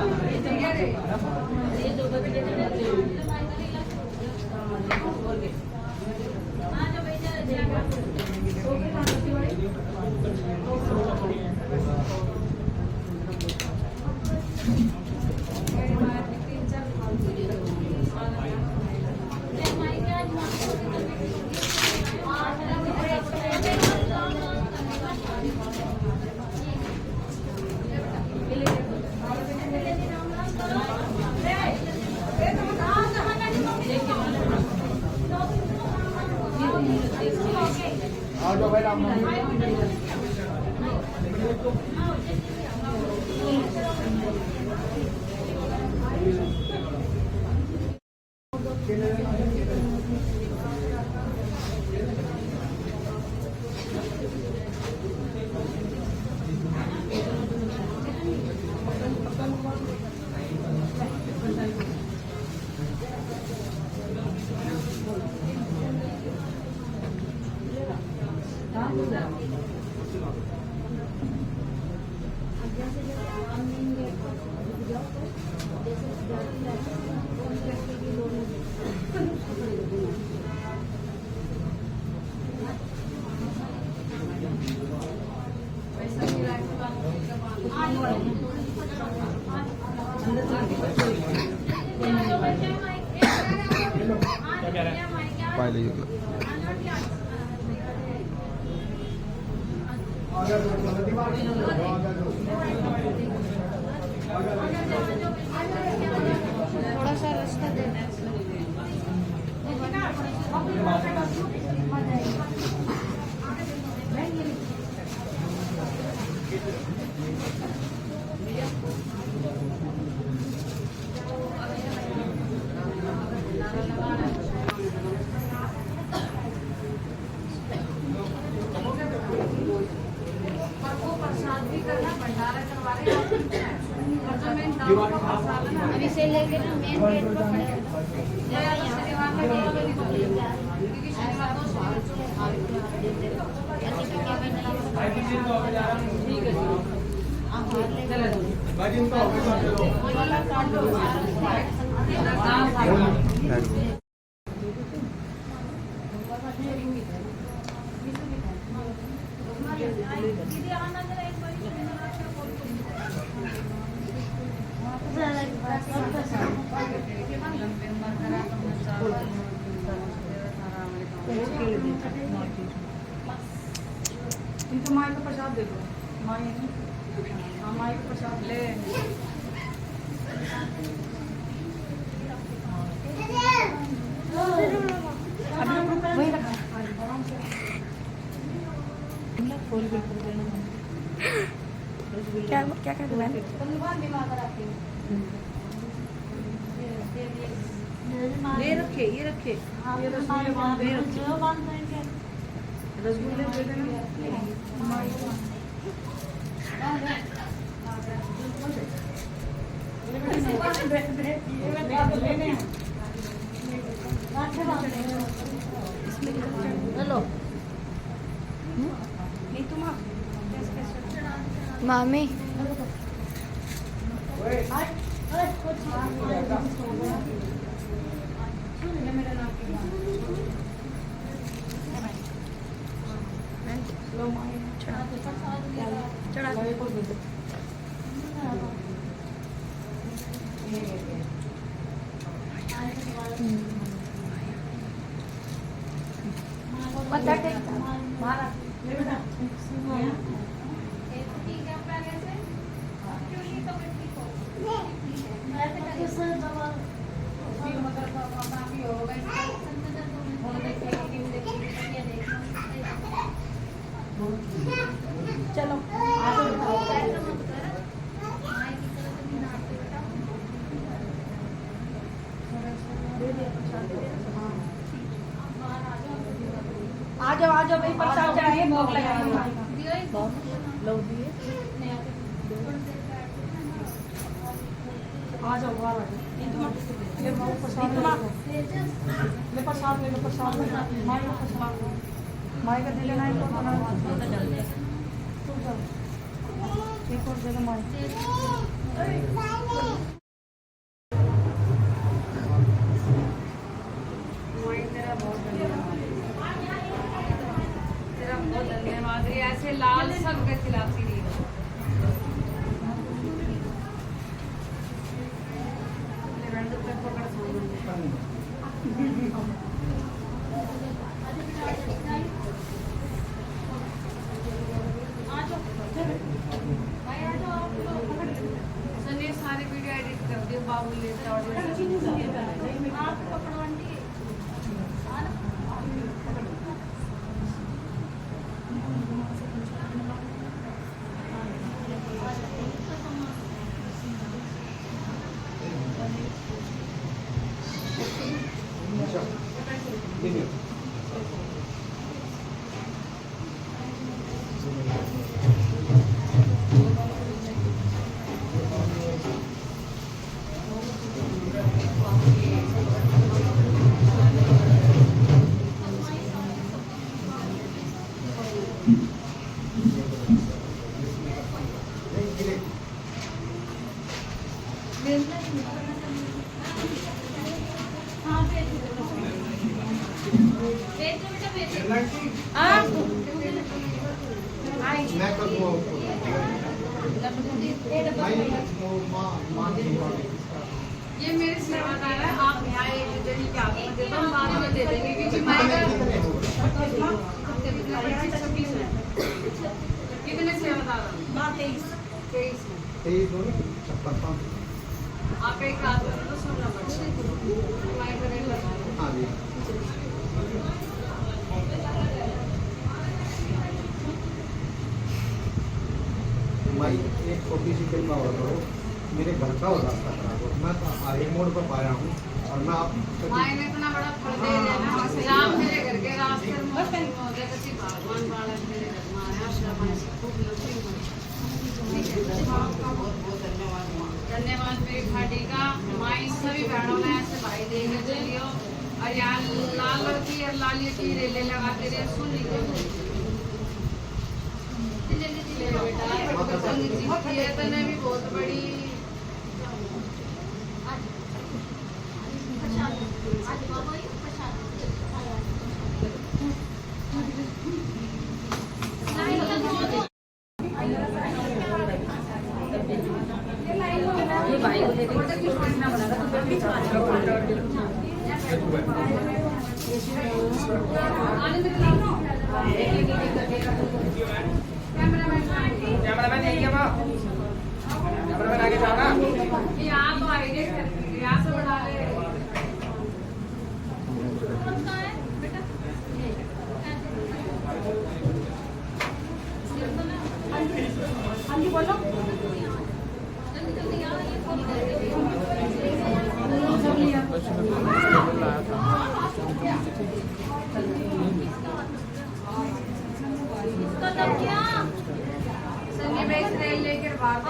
पाए लीजिए। थोड़ा सा रास्ता देना है अभी से लेके ना मेन गेट पर खड़े इनको माई का प्रसाद दे दो। माई हाँ माई का प्रसाद ले वही रखा क्या क्या करना है ये रखे ये रखे ये रसगुल्ले रसगुल्ले दे हेलो मामी मेरा नाम पता टेक मारा चलो आ जाओ भाई प्रसाद चढ़ाइए भोग लगाइए लो दिए आ जाओ बाहर ये प्रसाद ले प्रसाद ले लो प्रसाद माई का प्रसाद माई का दे लेना है तुम जाओ एक और दे दो माई तेरा बहुत धन्यवाद। ये ऐसे लाल सबके खिलाफ ही नहीं सारी वीडियो एडिट कर दियो बाबू लेता ये मेरे सेवादार है। आप यहाँ एक जनी के हाथ में दे दो, हम बाद में दे देंगे क्योंकि कितने सेवादार हैं? 23 में आप एक रात में तो सुनना भाई एक छोटी सी फिल्म और करो, मेरे घर का हो रास्ता खराब हो, मैं आगे मोड़ पर पाया हूँ और मैं आप माई ने इतना बड़ा फल दे दिया ना। राम मेरे घर के रास्ते में भगवान वाला मेरे घर में आया श्रवण से खूब धन्यवाद मेरी भाटी का। माई सभी बहनों ने ऐसे भाई देंगे चलियो और यहाँ लाल लड़की और लाली की रेले लगाते रहे सुन लीजिए बेटा भी बहुत बड़ी भाई को लेकर कैमरामैन यही है माँ, कैमरामैन आगे जाना। यहाँ तो आइडिया यहाँ से बढ़ा ले। हाँ जी बोलो लेकर बात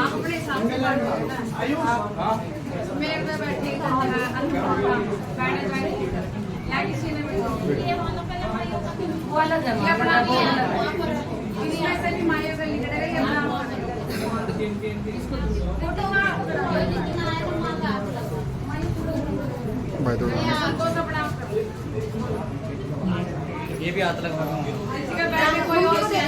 अपने सामने मेरे में बैठी किसी ने वो अलग है अपना इसमें से भी माया का लिख रहा है फोटो भाई थोड़ा ये भी हाथ लगा इसके बैग में कोई और से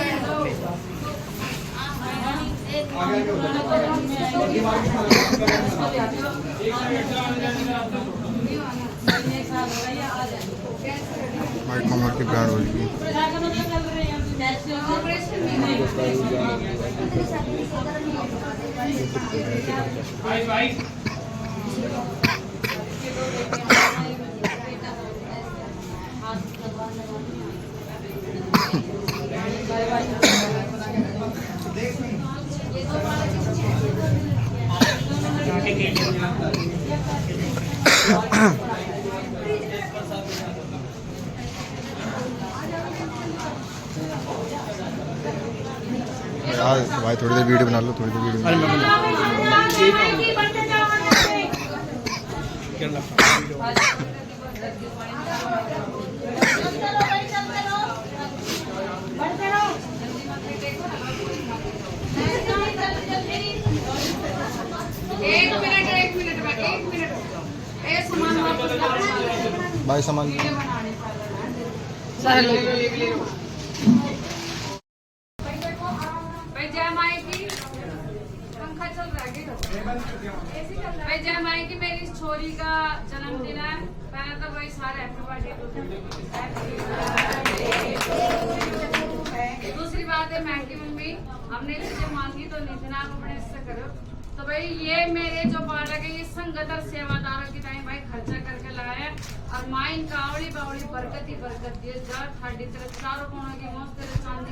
भाई कमर की ब्रांड हो रही है। यार भाई थोड़ी देर वीडियो बना लो, थोड़ी देर वीडियो बना लो। एक मिनट भाई सामान भाई जय माई की पंखा चल रहा है भाई जय माई की मेरी छोरी का जन्मदिन है। पहले तो भाई सारे हैप्पी बर्थडे। दूसरी बात है मैं की मम्मी हमने चीजें मांगी तो नहीं आप अपने इससे करो। तो भाई ये मेरे जो बालक है ये संगत और सेवादारों की टाइम भाई खर्चा करके लाया और माइन कावड़ी बावड़ी बरकत ही बरकत दिए जा ठाडी तरह चारों कोनों की मौज तेरे चांद